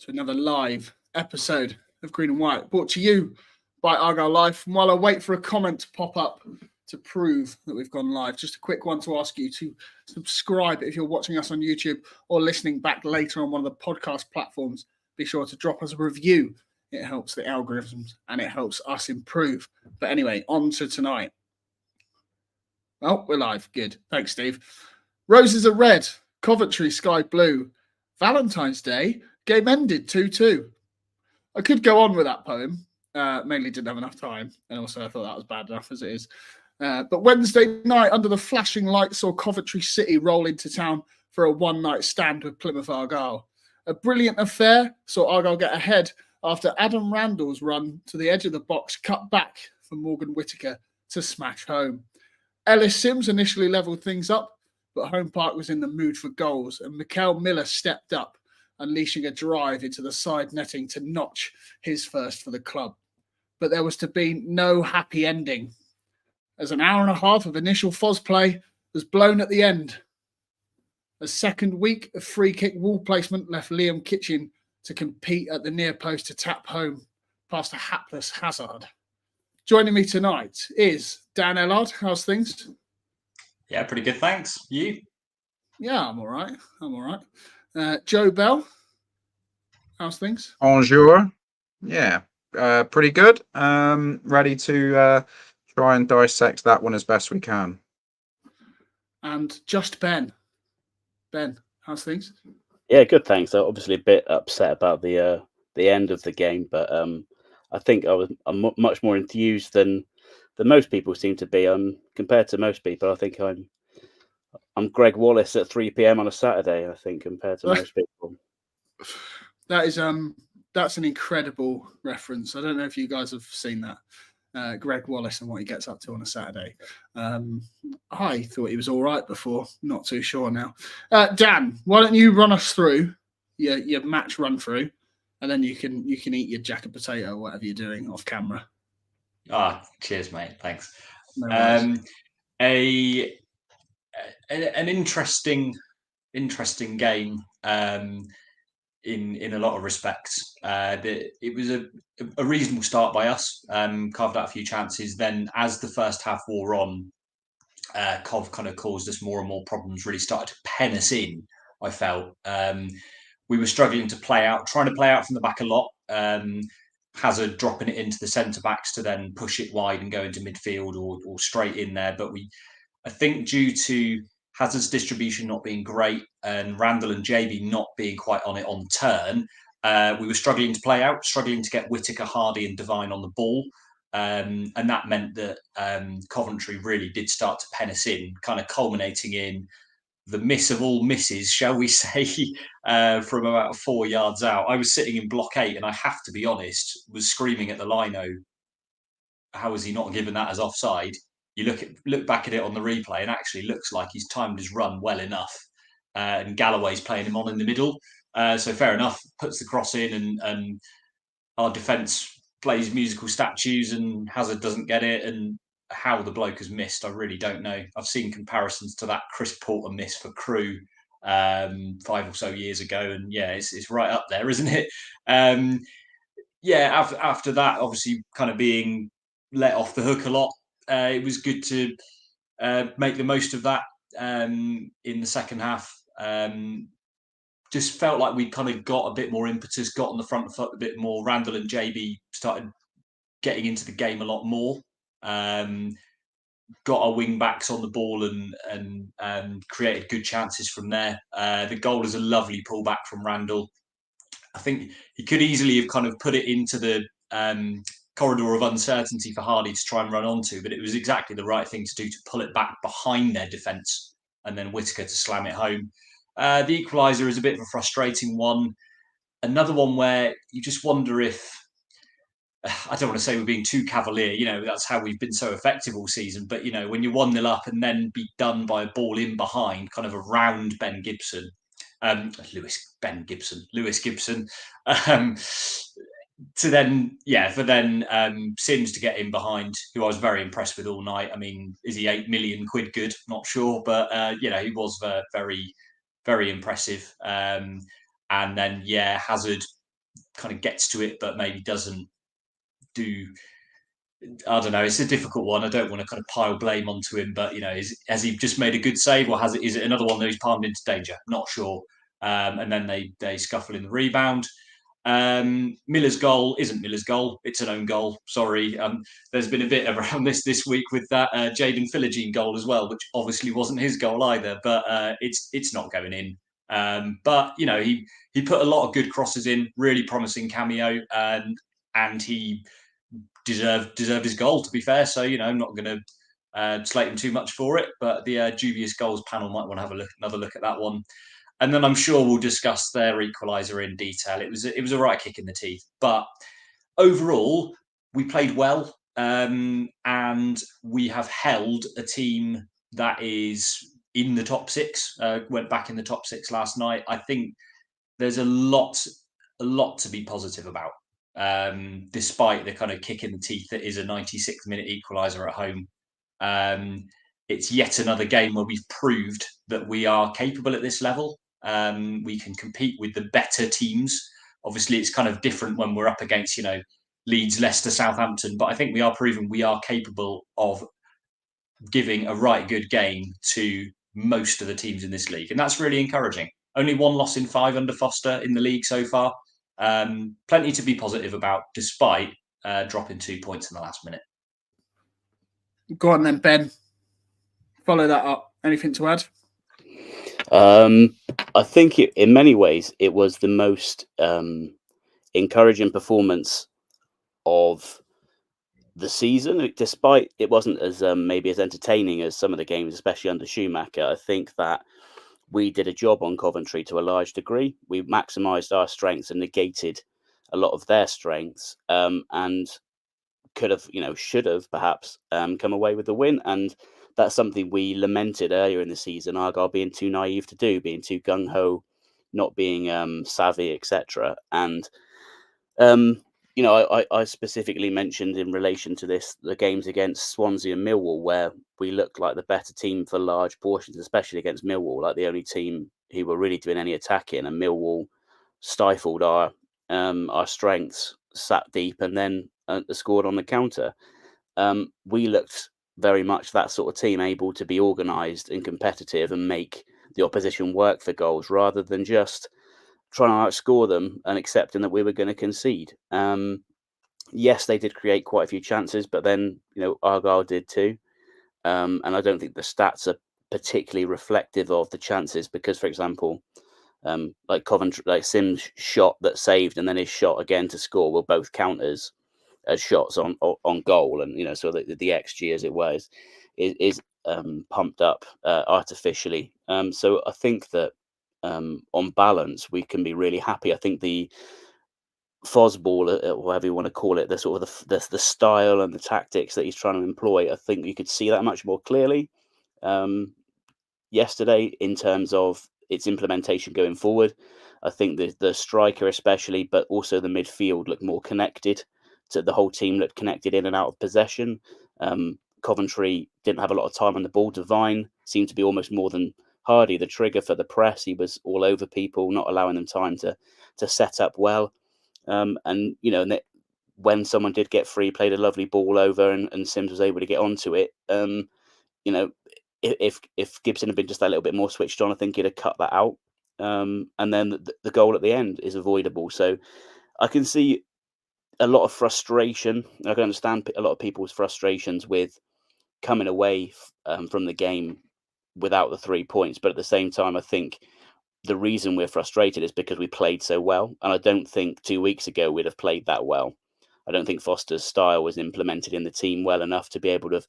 to another live episode of Green and White, brought to you by Argyle Live. And while I wait for a comment to pop up to prove that we've gone live, just a quick one to ask you to subscribe if you're watching us on YouTube or listening back later on one of the podcast platforms. Be sure to drop us a review. It helps the algorithms and it helps us improve. But anyway, on to tonight. Well, we're live. Good. Thanks, Steve. Roses are red. Coventry sky blue. Valentine's Day. Game ended 2-2. I could go on with that poem. Mainly didn't have enough time. And also I thought that was bad enough as it is. But Wednesday night, under the flashing lights, saw Coventry City roll into town for a one-night stand with Plymouth Argyle. A brilliant affair saw Argyle get ahead after Adam Randell's run to the edge of the box cut back for Morgan Whittaker to smash home. Ellis Simms initially levelled things up, but Home Park was in the mood for goals, and Mickel Miller stepped up, unleashing a drive into the side netting to notch his first for the club. But there was to be no happy ending, as an hour and a half of initial Foz play was blown at the end. A second week of free kick wall placement left Liam Kitchen to compete at the near post to tap home past a hapless Hazard. Joining me tonight is Dan Ellard. How's things? Yeah, pretty good, thanks. You? Yeah, I'm all right. Joe Bell. How's things? Bonjour. Yeah, pretty good. Ready to try and dissect that one as best we can. And just Ben. Ben, how's things? Yeah, good, thanks. I'm obviously a bit upset about the end of the game, but I think I'm much more enthused than most people seem to be. Compared to most people, I think I'm Greg Wallace at 3 p.m. on a Saturday. I think compared to most people. That's an incredible reference. I don't know if you guys have seen that. Greg Wallace and what he gets up to on a Saturday. I thought he was all right before. Not too sure now. Dan, why don't you run us through your match run through, and then you can eat your jacket potato or whatever you're doing off camera. Cheers, mate. Thanks. No an interesting game. In a lot of respects, it was a reasonable start by us. Carved out a few chances. Then, as the first half wore on, Cov kind of caused us more and more problems. Really started to pen us in. I felt we were struggling to trying to play out from the back a lot. Hazard dropping it into the centre backs to then push it wide and go into midfield or straight in there. But I think due to Hazard's distribution not being great and Randell and JB not being quite on it on turn, we were struggling to play out, struggling to get Whittaker, Hardy and Devine on the ball. And that meant that Coventry really did start to pen us in, kind of culminating in the miss of all misses, shall we say, from about 4 yards out. I was sitting in block 8 and I have to be honest, was screaming at the Lino, how has he not given that as offside? You look back at it on the replay and actually looks like he's timed his run well enough. And Galloway's playing him on in the middle. So fair enough, puts the cross in and our defence plays musical statues and Hazard doesn't get it. And how the bloke has missed, I really don't know. I've seen comparisons to that Chris Porter miss for Crewe 5 or so years ago. And yeah, it's right up there, isn't it? After that, obviously kind of being let off the hook a lot. It was good to make the most of that in the second half. Just felt like we kind of got a bit more impetus, got on the front foot a bit more. Randell and JB started getting into the game a lot more. Got our wing backs on the ball and created good chances from there. The goal is a lovely pullback from Randell. I think he could easily have kind of put it into the corridor of uncertainty for Hardy to try and run onto, but it was exactly the right thing to do to pull it back behind their defence and then Whittaker to slam it home. The equaliser is a bit of a frustrating one. Another one where you just wonder if, I don't want to say we're being too cavalier, that's how we've been so effective all season, but, when you're 1-0 up and then be done by a ball in behind, kind of around Lewis Gibson, for then Simms to get in behind, who I was very impressed with all night. I mean, is he 8 million quid good? Not sure, but he was very, very impressive. And then Hazard kind of gets to it, but maybe doesn't do. I don't know. It's a difficult one. I don't want to kind of pile blame onto him, but has he just made a good save, or is it another one that he's palmed into danger? Not sure. And then they scuffle in the rebound. Miller's goal isn't Miller's goal. It's an own goal. Sorry. There's been a bit around this week with that Jaden Philogene goal as well, which obviously wasn't his goal either. But it's not going in. But he put a lot of good crosses in, really promising cameo, and he deserved his goal, to be fair. So I'm not going to slate him too much for it. But the dubious goals panel might want to have another look at that one. And then I'm sure we'll discuss their equaliser in detail. It was a right kick in the teeth, but overall we played well, and we have held a team that is in the top six. Went back in the top six last night. I think there's a lot to be positive about, despite the kind of kick in the teeth that is a 96th minute equaliser at home. It's yet another game where we've proved that we are capable at this level. We can compete with the better teams. Obviously, it's kind of different when we're up against, Leeds, Leicester, Southampton. But I think we are proving we are capable of giving a right good game to most of the teams in this league. And that's really encouraging. Only one loss in 5 under Foster in the league so far. Plenty to be positive about, despite dropping 2 points in the last minute. Go on then, Ben. Follow that up. Anything to add? I think in many ways it was the most encouraging performance of the season, despite it wasn't as maybe as entertaining as some of the games, especially under Schumacher. I think that we did a job on Coventry to a large degree. We maximised our strengths and negated a lot of their strengths, and could have, should have perhaps come away with the win. And that's something we lamented earlier in the season, Argyle being too naive to do, being too gung-ho, not being savvy, etc. And, I specifically mentioned in relation to this, the games against Swansea and Millwall, where we looked like the better team for large portions, especially against Millwall, like the only team who were really doing any attacking, and Millwall stifled our strengths, sat deep, and then scored on the counter. We looked very much that sort of team, able to be organised and competitive and make the opposition work for goals, rather than just trying to outscore them and accepting that we were going to concede. Yes, they did create quite a few chances, but then Argyle did too. And I don't think the stats are particularly reflective of the chances, because, for example, like Coventry, like Simms' shot that saved and then his shot again to score will both count as shots on goal, and so the XG, as it was, is pumped up artificially. So I think that on balance we can be really happy. I think the Fosball, whatever you want to call it, the sort of the style and the tactics that he's trying to employ, I think you could see that much more clearly yesterday in terms of its implementation going forward. I think the striker especially, but also the midfield, looked more connected. So the whole team looked connected in and out of possession. Coventry didn't have a lot of time on the ball. Devine seemed to be almost more than Hardy the trigger for the press. He was all over people, not allowing them time to set up well. And when someone did get free, played a lovely ball over, and Simms was able to get onto it. If Gibson had been just a little bit more switched on, I think he'd have cut that out. And then the goal at the end is avoidable. So I can see a lot of frustration. I can understand a lot of people's frustrations with coming away from the game without the 3 points. But at the same time, I think the reason we're frustrated is because we played so well. And I don't think 2 weeks ago we'd have played that well. I don't think Foster's style was implemented in the team well enough to be able to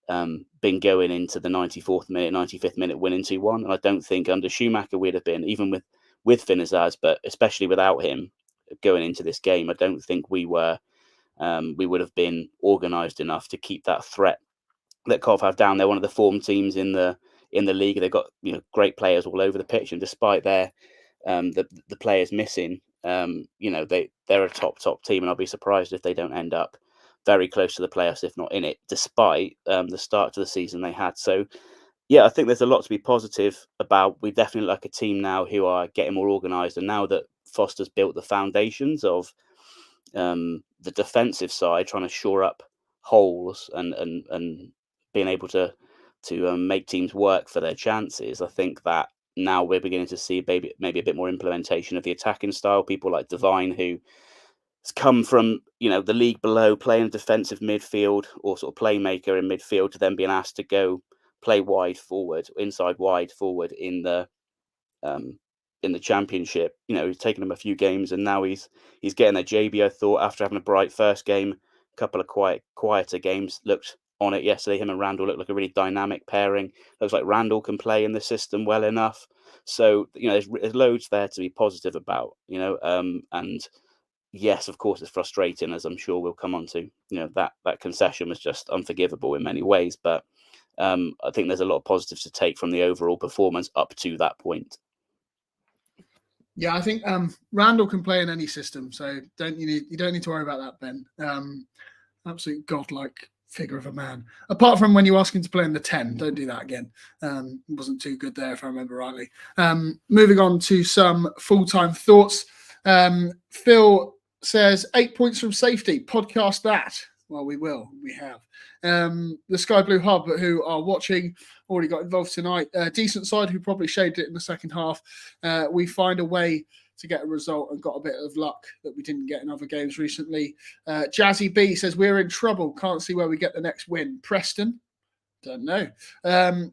have been going into the 94th minute, 95th minute winning 2-1. And I don't think under Schumacher we'd have been, even with Finazaz, but especially without him going into this game, I don't think we would have been organised enough to keep that threat that Cov have down. They're one of the form teams in the league. They've got great players all over the pitch, and despite their the players missing, they're a top team, and I'll be surprised if they don't end up very close to the playoffs, if not in it, despite the start to the season they had. So yeah, I think there's a lot to be positive about. We definitely like a team now who are getting more organised, and now that Foster's built the foundations of the defensive side, trying to shore up holes and being able to make teams work for their chances. I think that now we're beginning to see maybe a bit more implementation of the attacking style. People like Devine, who has come from the league below, playing defensive midfield or sort of playmaker in midfield, to then being asked to go play inside wide forward in the championship. He's taken him a few games, and now he's getting a JB. I thought, after having a bright first game, a couple of quieter games, looked on it yesterday. Him and Randell looked like a really dynamic pairing. Looks like Randell can play in the system well enough. So there's loads there to be positive about. And yes, of course, it's frustrating, as I'm sure we'll come on to. That concession was just unforgivable in many ways, but I think there's a lot of positives to take from the overall performance up to that point. Yeah, I think Randell can play in any system, so you don't need to worry about that, Ben. Absolute godlike figure of a man. Apart from when you ask him to play in the 10, don't do that again. Wasn't too good there, if I remember rightly. Moving on to some full-time thoughts. Phil says 8 points from safety. Podcast that. Well, we will. We have. The Sky Blue Hub, who are watching, already got involved tonight. Decent side who probably shaved it in the second half. We find a way to get a result and got a bit of luck that we didn't get in other games recently. Jazzy B says, we're in trouble. Can't see where we get the next win. Preston? Don't know.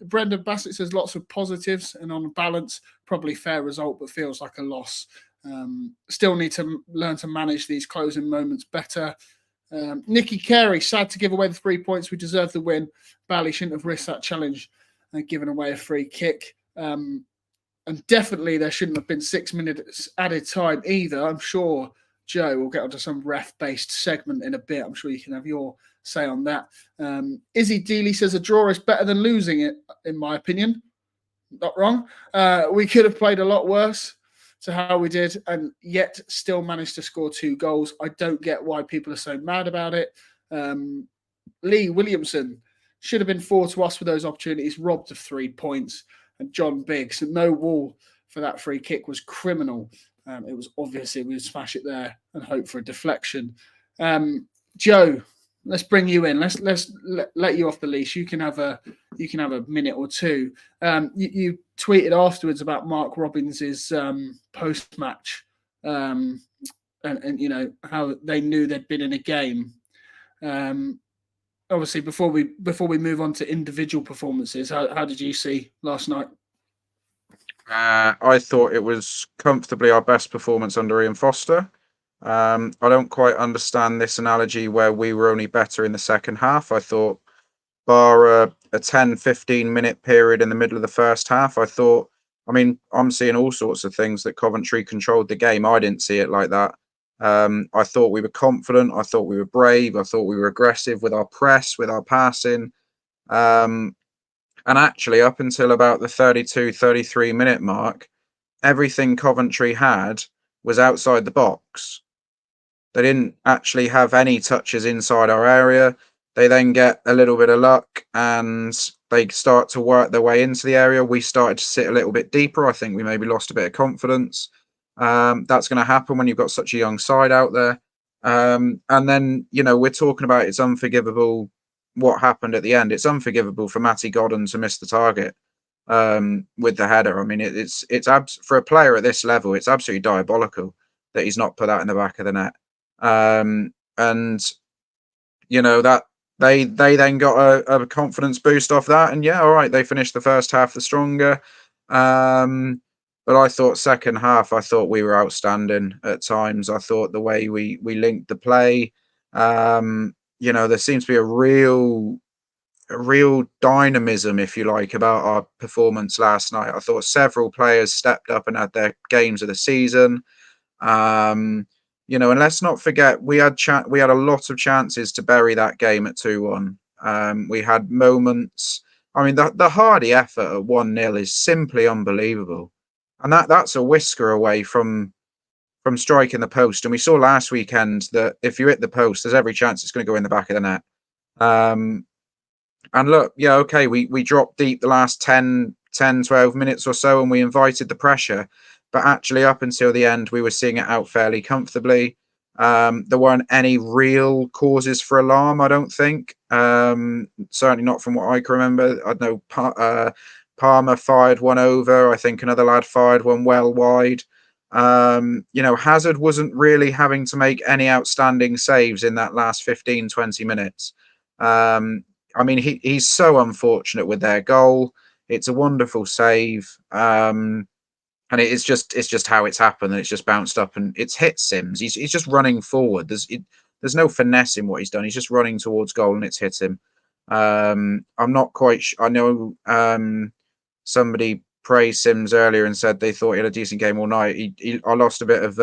Brendan Bassett says lots of positives and on balance, probably fair result, but feels like a loss. Still need to learn to manage these closing moments better. Nicky Carey, sad to give away the 3 points. We deserve the win. Bally shouldn't have risked that challenge and given away a free kick. And definitely there shouldn't have been 6 minutes added time either. I'm sure Joe will get onto some ref-based segment in a bit. I'm sure you can have your say on that. Izzy Dealey says a draw is better than losing it, in my opinion. Not wrong. We could have played a lot worse to how we did, and yet still managed to score 2 goals. I don't get why people are so mad about it. Lee Williamson should have been 4 to us with those opportunities, robbed of 3 points. And John Biggs, no wall for that free kick was criminal. It was obvious we would smash it there and hope for a deflection. Joe, let's bring you in. Let's let you off the leash. You can have a minute or two. You tweeted afterwards about Mark Robbins's post match, and how they knew they'd been in a game. Obviously, before we move on to individual performances, how did you see last night? I thought it was comfortably our best performance under Ian Foster. I don't quite understand this analogy where we were only better in the second half. I thought, bar a 10-15 minute period in the middle of the first half, I'm seeing all sorts of things that Coventry controlled the game. I didn't see it like that. I thought we were confident. I thought we were brave. I thought we were aggressive with our press, with our passing. And actually, up until about the 32-33 minute mark, everything Coventry had was outside the box. They didn't actually have any touches inside our area. They then get a little bit of luck and they start to work their way into the area. We started to sit a little bit deeper. I think we maybe lost a bit of confidence. That's going to happen when you've got such a young side out there. And then, we're talking about it's unforgivable what happened at the end. It's unforgivable for Matty Godden to miss the target with the header. I mean, it's for a player at this level, it's absolutely diabolical that he's not put that in the back of the net. That they then got a confidence boost off that, and all right, they finished the first half the stronger. But I thought second half, we were outstanding at times. I thought the way we linked the play, there seems to be a real dynamism, if you like, about our performance last night. I thought several players stepped up and had their games of the season. And let's not forget we had a lot of chances to bury that game at 2-1. We had moments. I mean, the Hardy effort at 1-0 is simply unbelievable, and that's a whisker away from striking the post. And we saw last weekend that if you hit the post, there's every chance it's going to go in the back of the net. And look, we dropped deep the last 10, 12 minutes or so, and we invited the pressure. but actually up until the end, we were seeing it out fairly comfortably. There weren't any real causes for alarm, I don't think. Certainly not from what I can remember. I know Palmer fired one over. I think another lad fired one well wide. Hazard wasn't really having to make any outstanding saves in that last 15, 20 minutes. He's so unfortunate with their goal. It's a wonderful save. And it's just how it's happened, and it's just bounced up and it's hit Simms. He's just running forward. There's no finesse in what he's done. He's just running towards goal and it's hit him. I'm not quite I know somebody praised Simms earlier and said they thought he had a decent game all night. I lost a bit of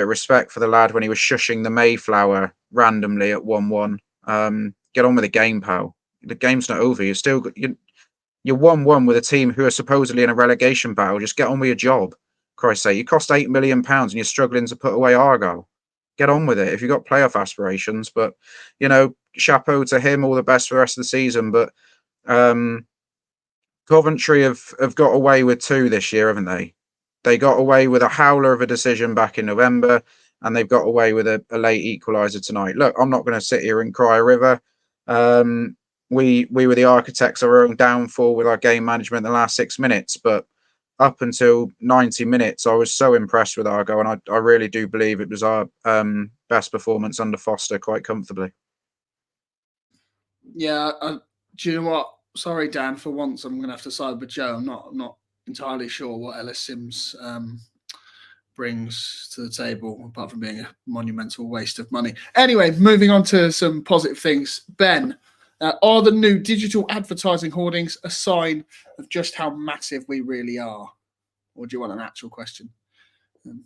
respect for the lad when he was shushing the Mayflower randomly at 1-1. Get on with the game, pal. The game's not over. You're 1-1 with a team who are supposedly in a relegation battle. Just get on with your job. Christ's sake, you cost £8 million and you're struggling to put away Argyle. Get on with it if you've got playoff aspirations. But, chapeau to him, all the best for the rest of the season. But Coventry have got away with 2 this year, haven't they? They got away with a howler of a decision back in November, and they've got away with a late equaliser tonight. Look, I'm not going to sit here and cry a river. We were the architects of our own downfall with our game management in the last 6 minutes, but up until 90 minutes, I was so impressed with Argo, and I really do believe it was our best performance under Foster quite comfortably. Yeah, do you know what? Sorry, Dan, for once I'm going to have to side with Joe. I'm not entirely sure what Ellis Simms brings to the table, apart from being a monumental waste of money. Anyway, moving on to some positive things. Ben, are the new digital advertising hoardings a sign of just how massive we really are? Or do you want an actual question?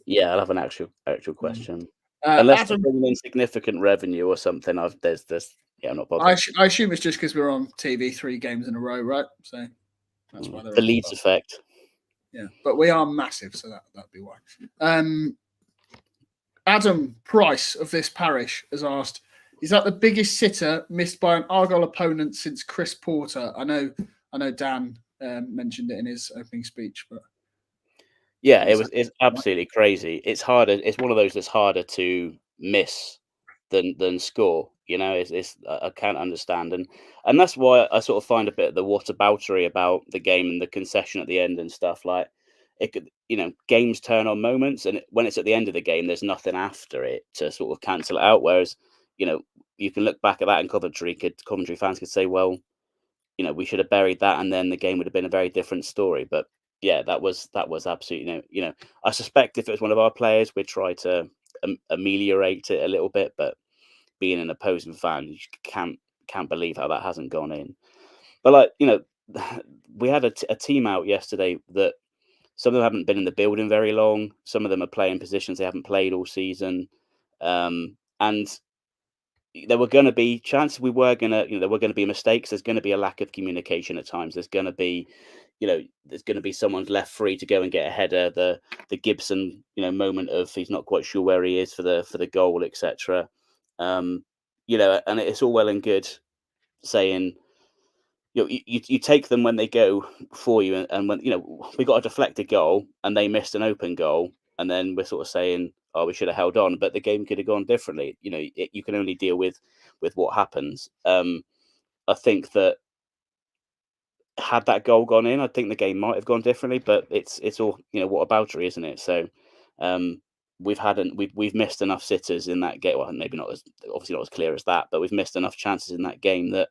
Yeah, I'll have an actual question. Unless Adam, they're bringing in significant revenue or something, I'm not bothered. I assume it's just because we're on TV 3 games in a row, right? So that's why they're the Leeds effect. Yeah, but we are massive, so that'd be why. Adam Price of this parish has asked, is that the biggest sitter missed by an Argyle opponent since Chris Porter? I know Dan mentioned it in his opening speech, but yeah, it's absolutely crazy. It's harder. It's one of those that's harder to miss than score. I can't understand, and that's why I sort of find a bit of the whataboutery about the game and the concession at the end and stuff. Like, it could, games turn on moments, and when it's at the end of the game, there's nothing after it to sort of cancel it out. Whereas, you can look back at that, and Coventry fans could say, well, we should have buried that, and then the game would have been a very different story. But yeah, that was absolutely, I suspect if it was one of our players, we'd try to ameliorate it a little bit, but being an opposing fan, you can't believe how that hasn't gone in. But we had a team out yesterday that some of them haven't been in the building very long. Some of them are playing positions they haven't played all season, and there were going to be chances. There were going to be mistakes. There's going to be a lack of communication at times. There's going to be, someone's left free to go and get a header. The Gibson, moment of he's not quite sure where he is for the goal, etc. And it's all well and good saying, you take them when they go for you, and when we got a deflected goal and they missed an open goal, and then we're sort of saying, oh, we should have held on, but the game could have gone differently. You can only deal with what happens. I think that had that goal gone in, I think the game might have gone differently, but it's all whataboutery, isn't it? So we've missed enough sitters in that game. Well, maybe not obviously not as clear as that, but we've missed enough chances in that game that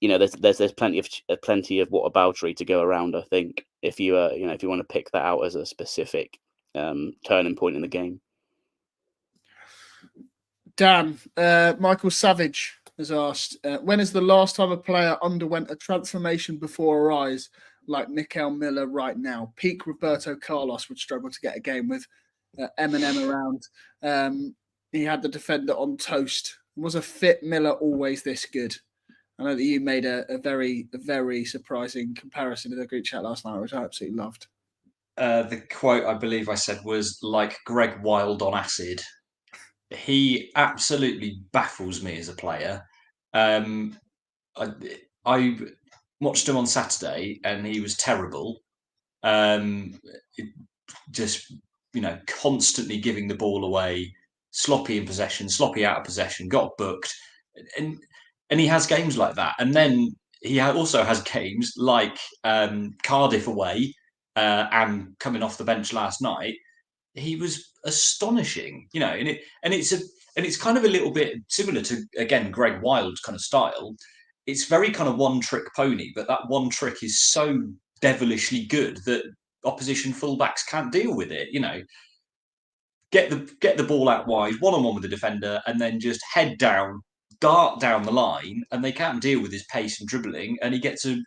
there's plenty of whataboutery to go around. I think if you want to pick that out as a specific turning point in the game. Dan, Michael Savage has asked, when is the last time a player underwent a transformation before our eyes, like Mickel Miller right now? Peak Roberto Carlos would struggle to get a game with Eminem around. He had the defender on toast. Was a fit Miller always this good? I know that you made a very, very surprising comparison in the group chat last night, which I absolutely loved. The quote I believe I said was like Greg Wild on acid. He absolutely baffles me as a player. I watched him on Saturday and he was terrible. just, constantly giving the ball away, sloppy in possession, sloppy out of possession, got booked. And he has games like that. And then he also has games like Cardiff away and coming off the bench last night. He was astonishing, and it's kind of a little bit similar to, again, Greg Wild's kind of style. It's very kind of one trick pony, but that one trick is so devilishly good that opposition fullbacks can't deal with it. Get the ball out wide, one-on-one with the defender, and then just head down, dart down the line, and they can't deal with his pace and dribbling, and he gets a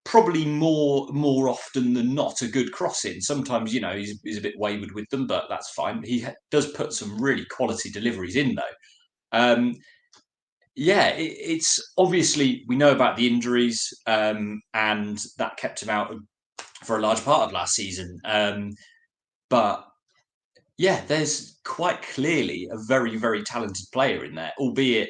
probably more often than not a good crossing. Sometimes, he's a bit wayward with them, but that's fine. He does put some really quality deliveries in, though. It's obviously, we know about the injuries, and that kept him out for a large part of last season. But yeah, there's quite clearly a very, very talented player in there, albeit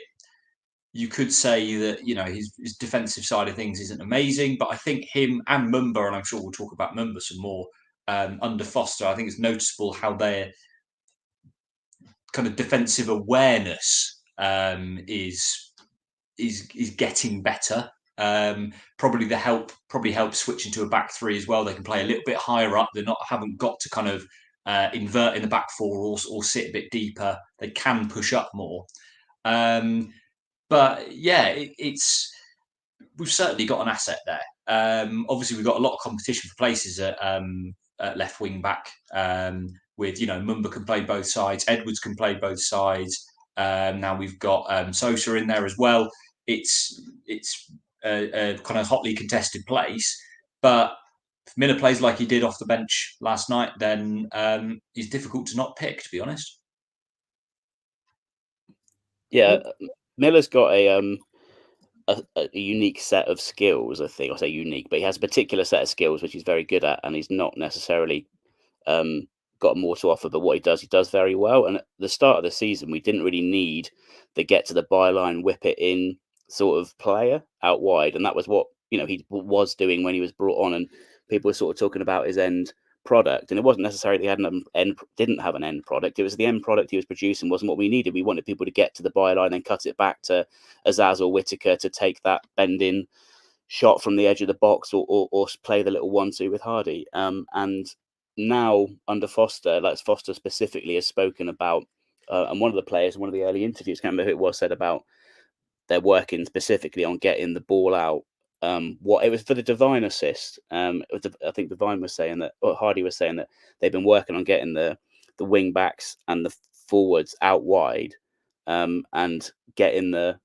you could say that, his defensive side of things isn't amazing, but I think him and Mumba, and I'm sure we'll talk about Mumba some more, under Foster, I think it's noticeable how their kind of defensive awareness is getting better. Probably helps switching to a back three as well. They can play a little bit higher up. Haven't got to kind of invert in the back four or sit a bit deeper. They can push up more. But yeah, we've certainly got an asset there. Obviously, we've got a lot of competition for places at left wing back. With Mumba can play both sides, Edwards can play both sides. Now we've got Sousa in there as well. It's a kind of hotly contested place, but if Miller plays like he did off the bench last night, then he's difficult to not pick, to be honest. Yeah, Miller's got a unique set of skills. I think I say unique, but he has a particular set of skills which he's very good at, and he's not necessarily got more to offer. But what he does very well. And at the start of the season, we didn't really need the get to the byline, whip it in sort of player out wide, and that was what he was doing when he was brought on, and people were sort of talking about his end product, and it wasn't necessarily that he didn't have an end product. It was the end product he was producing wasn't what we needed. We wanted people to get to the byline and cut it back to Azaz or Whittaker to take that bend-in shot from the edge of the box, or play the little 1-2 with Hardy. And now under Foster, like Foster specifically has spoken about, and one of the players in one of the early interviews, can't remember who it was, said about they're working specifically on getting the ball out. What it was for the Devine assist. I think Devine was saying that, or Hardy was saying that they've been working on getting the wing backs and the forwards out wide, and getting the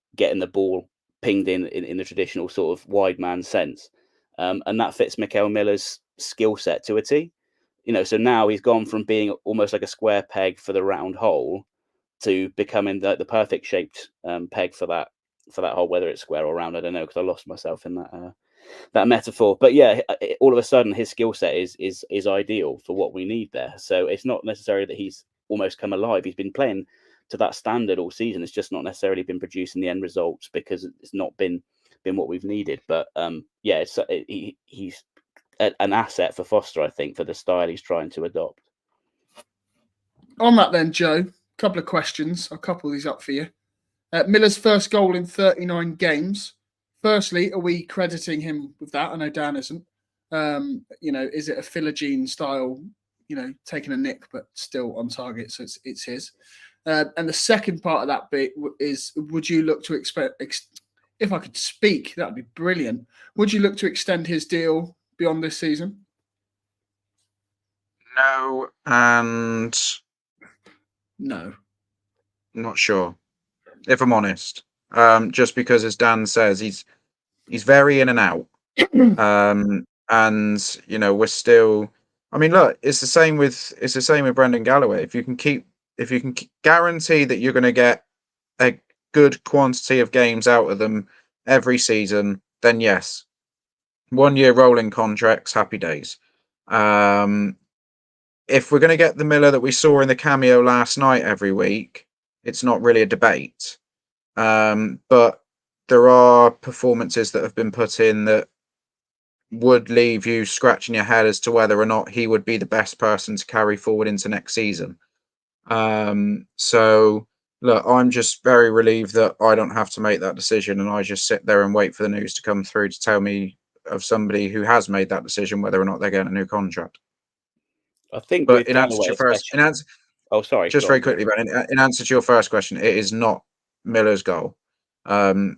ball pinged in the traditional sort of wide man sense, and that fits Mickel Miller's skill set to a T. So now he's gone from being almost like a square peg for the round hole to becoming the perfect shaped peg for that hole, whether it's square or round, I don't know, because I lost myself in that metaphor. But yeah, all of a sudden his skill set is ideal for what we need there. So it's not necessarily that he's almost come alive. He's been playing to that standard all season. It's just not necessarily been producing the end results because it's not been what we've needed. But yeah, he's an asset for Foster, I think, for the style he's trying to adopt. On that then, Joe, a couple of questions. I'll couple these up for you. Miller's first goal in 39 games. Firstly, are we crediting him with that? I know Dan isn't. Is it a Philogene style, taking a nick but still on target, so it's his? And the second part of that bit is, would you look to if I could speak, that'd be brilliant. Would you look to extend his deal beyond this season? No, and no. Not sure, if I'm honest. Just because, as Dan says, he's very in and out. And we're still. I mean, look, it's the same with Brendan Galloway. If you can guarantee that you're going to get a good quantity of games out of them every season, then yes, 1 year rolling contracts, happy days. If we're going to get the Miller that we saw in the cameo last night every week, it's not really a debate. But there are performances that have been put in that would leave you scratching your head as to whether or not he would be the best person to carry forward into next season. So look, I'm just very relieved that I don't have to make that decision, and I just sit there and wait for the news to come through to tell me of somebody who has made that decision whether or not they're getting a new contract. I think But with in answer to Galloway, your first, especially. Oh, sorry. just go very on. quickly, but in answer to your first question, it is not Miller's goal.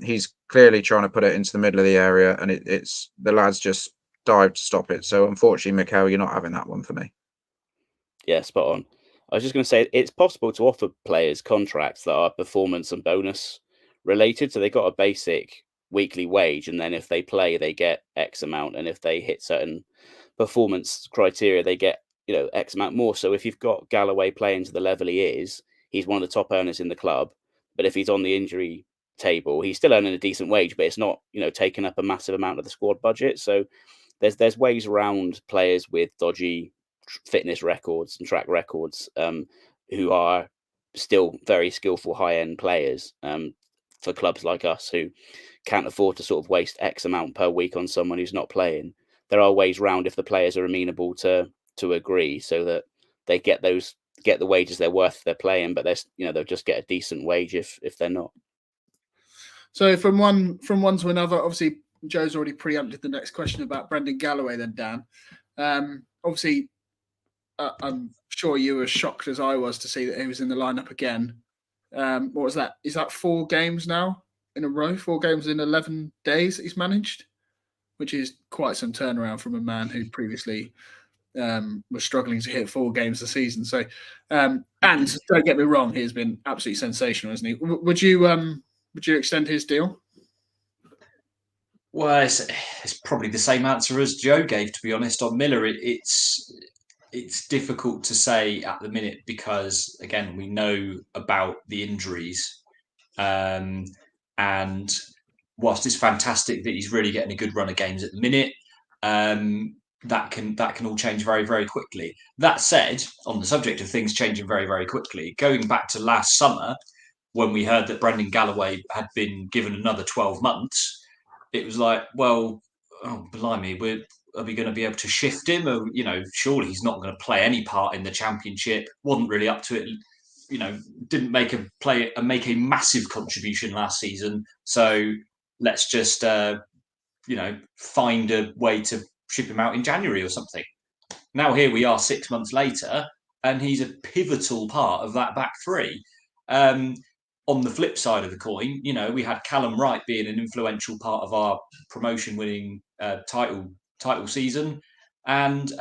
He's clearly trying to put it into the middle of the area, and it's the lads just dive to stop it. So unfortunately, Mickel, you're not having that one for me. Yeah, spot on. I was just going to say it's possible to offer players contracts that are performance and bonus related. So they got a basic weekly wage, and then if they play, they get X amount, and if they hit certain performance criteria, they get X amount more. So if you've got Galloway playing to the level he is, he's one of the top earners in the club. But if he's on the injury table, he's still earning a decent wage, but it's not taking up a massive amount of the squad budget. So there's ways around players with dodgy fitness records and track records who are still very skillful high-end players for clubs like us who can't afford to sort of waste X amount per week on someone who's not playing. There are ways round if the players are amenable to agree, so that they get the wages they're worth they're playing, but they'll just get a decent wage if they're not. So from one to another, obviously Joe's already preempted the next question about Brendan Galloway then, Dan. Obviously, I'm sure you were shocked as I was to see that he was in the lineup again. What was that? Is that 4 games now in a row? 4 games in 11 days that he's managed, which is quite some turnaround from a man who previously was struggling to hit 4 games a season. So, and don't get me wrong, he's been absolutely sensational, hasn't he? Would you extend his deal? Well, it's probably the same answer as Joe gave, to be honest. On Miller, it's difficult to say at the minute because, again, we know about the injuries. And whilst it's fantastic that he's really getting a good run of games at the minute, that can all change very, very quickly. That said, on the subject of things changing very, very quickly, going back to last summer, when we heard that Brendan Galloway had been given another 12 months, it was like, well, oh, blimey, are we going to be able to shift him? Or, surely he's not going to play any part in the Championship. Wasn't really up to it. Didn't make a massive contribution last season. So let's just, find a way to ship him out in January or something. Now here we are 6 months later, and he's a pivotal part of that back three. On the flip side of the coin, we had Callum Wright being an influential part of our promotion-winning title season, and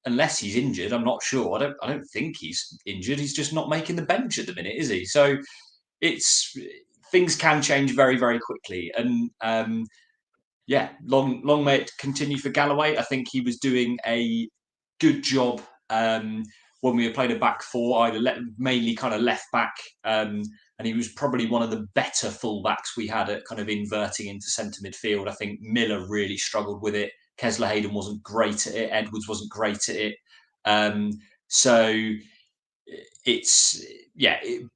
unless he's injured, I'm not sure. I don't think he's injured. He's just not making the bench at the minute, is he? So things can change very, very quickly, and long may it continue for Galloway. I think he was doing a good job when we were playing a back 4, either mainly kind of left back. And he was probably one of the better fullbacks we had at kind of inverting into centre midfield. I think Miller really struggled with it. Kesler Hayden wasn't great at it. Edwards wasn't great at it.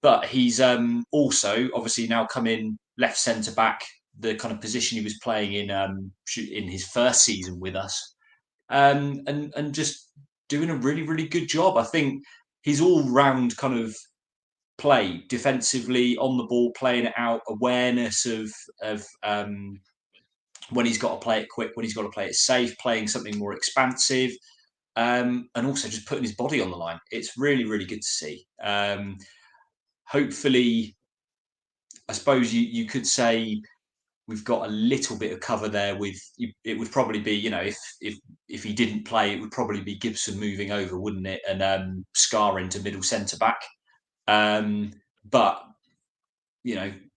But he's also obviously now come in left centre back, the kind of position he was playing in his first season with us, and just doing a really, really good job. I think his all-round kind of play defensively, on the ball, playing it out, awareness of when he's got to play it quick, when he's got to play it safe, playing something more expansive, and also just putting his body on the line. It's really, really good to see. Hopefully, I suppose you could say we've got a little bit of cover there. It would probably be, if he didn't play, it would probably be Gibson moving over, wouldn't it? And Scar into middle centre back. But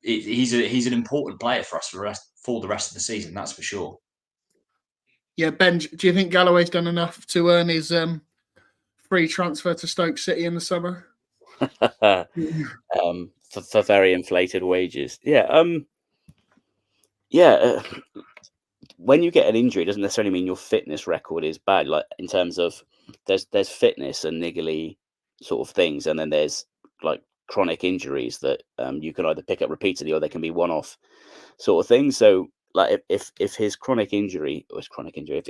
he's an important player for us for the rest of the season. That's for sure. Yeah, Ben, do you think Galloway's done enough to earn his free transfer to Stoke City in the summer? For very inflated wages. When you get an injury, it doesn't necessarily mean your fitness record is bad. Like, in terms of there's fitness and niggly sort of things, and then there's like chronic injuries that you can either pick up repeatedly or they can be one-off sort of things. So like if his chronic injury or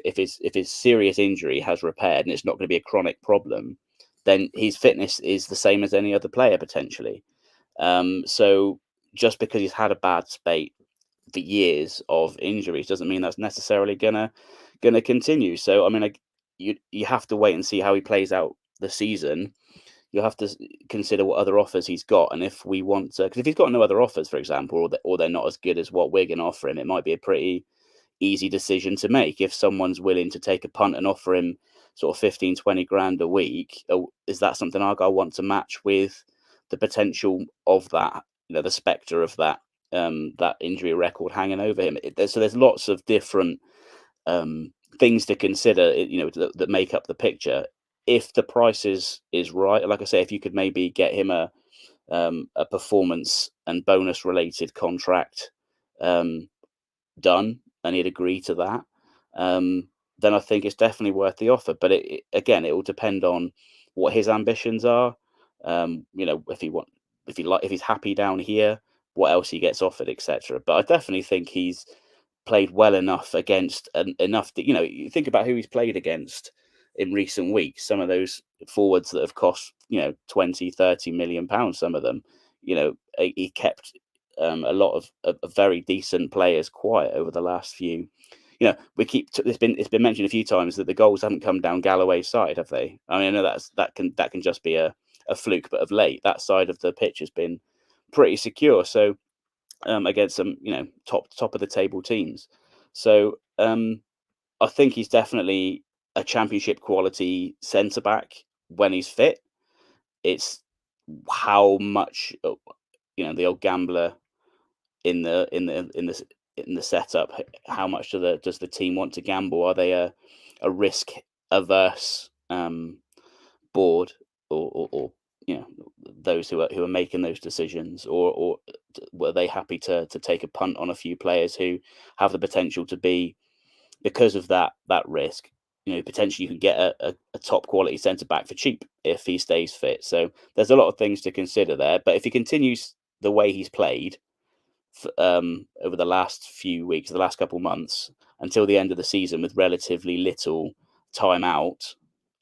if his serious injury has repaired and it's not going to be a chronic problem, then his fitness is the same as any other player potentially. So just because he's had a bad spate for years of injuries doesn't mean that's necessarily gonna continue. So I mean, you have to wait and see how he plays out the season. You'll have to consider what other offers he's got, and if we want to, because if he's got no other offers, for example, or they're not as good as what we're going to offer him, it might be a pretty easy decision to make. If someone's willing to take a punt and offer him sort of 15, 20 grand a week, is that something Argyle want to match with the potential of that, the spectre of that that injury record hanging over him? So there's lots of different things to consider, that make up the picture. If the price is right, like I say, if you could maybe get him a performance and bonus related contract done, and he'd agree to that, then I think it's definitely worth the offer. But it will depend on what his ambitions are. If he's happy down here, what else he gets offered, etc. But I definitely think he's played well enough against enough that, you think about who he's played against in recent weeks. Some of those forwards that have cost 20, 30 million pounds, some of them, he kept a lot of very decent players quiet over the last few. It's been mentioned a few times that the goals haven't come down Galloway's side, have they? I mean, I know that can just be a fluke, but of late that side of the pitch has been pretty secure. So against some top of the table teams. So I think he's definitely a championship quality centre back when he's fit. It's how much the old gambler in the setup. How much does the team want to gamble? Are they a risk averse board, or those who are making those decisions, or were they happy to take a punt on a few players who have the potential to be, because of that risk, potentially you can get a top quality centre back for cheap if he stays fit. So there's a lot of things to consider there. But if he continues the way he's played over the last few weeks, the last couple of months, until the end of the season with relatively little time out,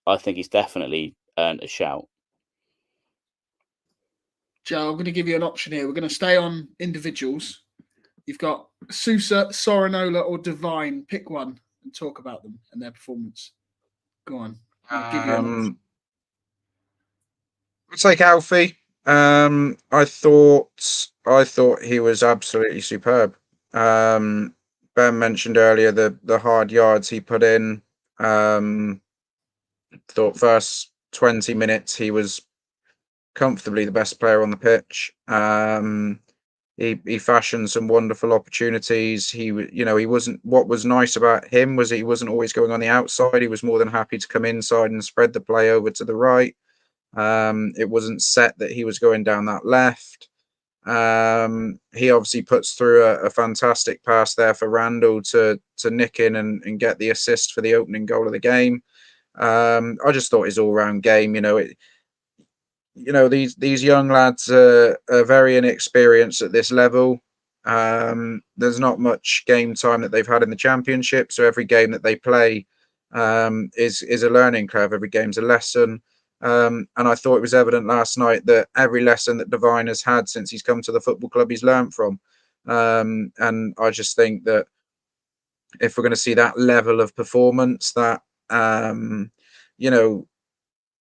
I think he's definitely earned a shout. Joe, I'm going to give you an option here. We're going to stay on individuals. You've got Sousa, Sorinola, or Devine. Pick one and talk about them and their performance. Go on. I'll give you an option. I'll take Alfie. I thought he was absolutely superb. Ben mentioned earlier the hard yards he put in. Thought first 20 minutes he was comfortably the best player on the pitch. He fashioned some wonderful opportunities. He wasn't. What was nice about him was he wasn't always going on the outside. He was more than happy to come inside and spread the play over to the right. It wasn't set that he was going down that left. He obviously puts through a fantastic pass there for Randell to nick in and get the assist for the opening goal of the game. I just thought his all-round game, these young lads are very inexperienced at this level. There's not much game time that they've had in the championship, so every game that they play is a learning curve. Every game's a lesson. And I thought it was evident last night that every lesson that Devine has had since he's come to the football club, he's learned from. And I just think that if we're going to see that level of performance, that,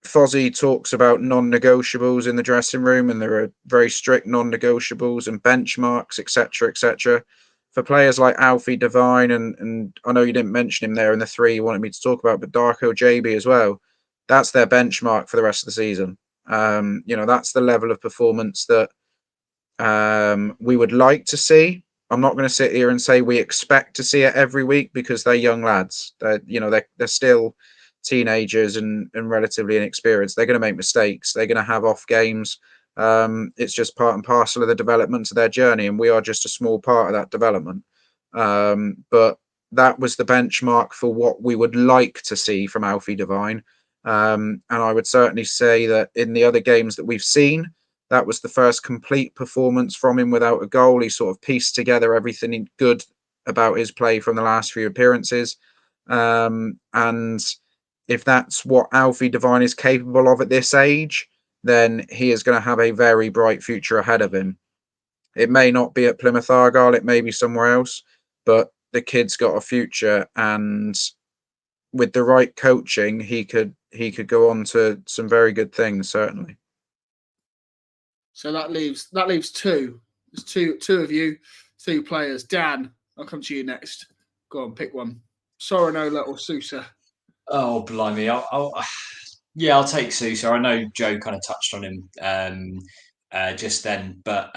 Fozzie talks about non-negotiables in the dressing room, and there are very strict non-negotiables and benchmarks, etc., etc. For players like Alfie Devine, and I know you didn't mention him there in the three you wanted me to talk about, but Darko JB as well, that's their benchmark for the rest of the season. That's the level of performance that we would like to see. I'm not going to sit here and say we expect to see it every week, because they're young lads. They're still teenagers and relatively inexperienced. They're going to make mistakes. They're going to have off games. It's just part and parcel of the development of their journey, and we are just a small part of that development. But that was the benchmark for what we would like to see from Alfie Devine. And I would certainly say that in the other games that we've seen, that was the first complete performance from him without a goal. He sort of pieced together everything good about his play from the last few appearances. And if that's what Alfie Devine is capable of at this age, then he is going to have a very bright future ahead of him. It may not be at Plymouth Argyle, it may be somewhere else, but the kid's got a future, and with the right coaching, he could go on to some very good things, certainly. So that leaves two. There's two of you, two players. Dan, I'll come to you next. Go on, pick one. Sorinola or Sousa? Oh, blimey. I'll take Sousa. I know Joe kind of touched on him just then, but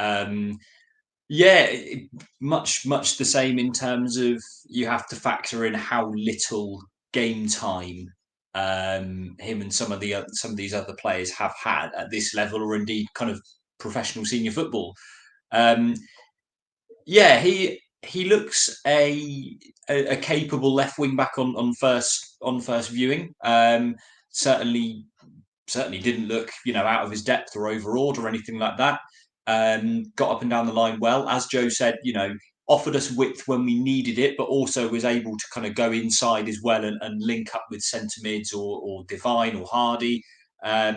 much the same in terms of you have to factor in how little game time him and some of these other players have had at this level, or indeed kind of professional senior football. He looks a capable left wing back on first viewing. Certainly didn't look out of his depth or overawed or anything like that. Got up and down the line well, as Joe said. Offered us width when we needed it, but also was able to kind of go inside as well and link up with centre mids or Devine or Hardy. I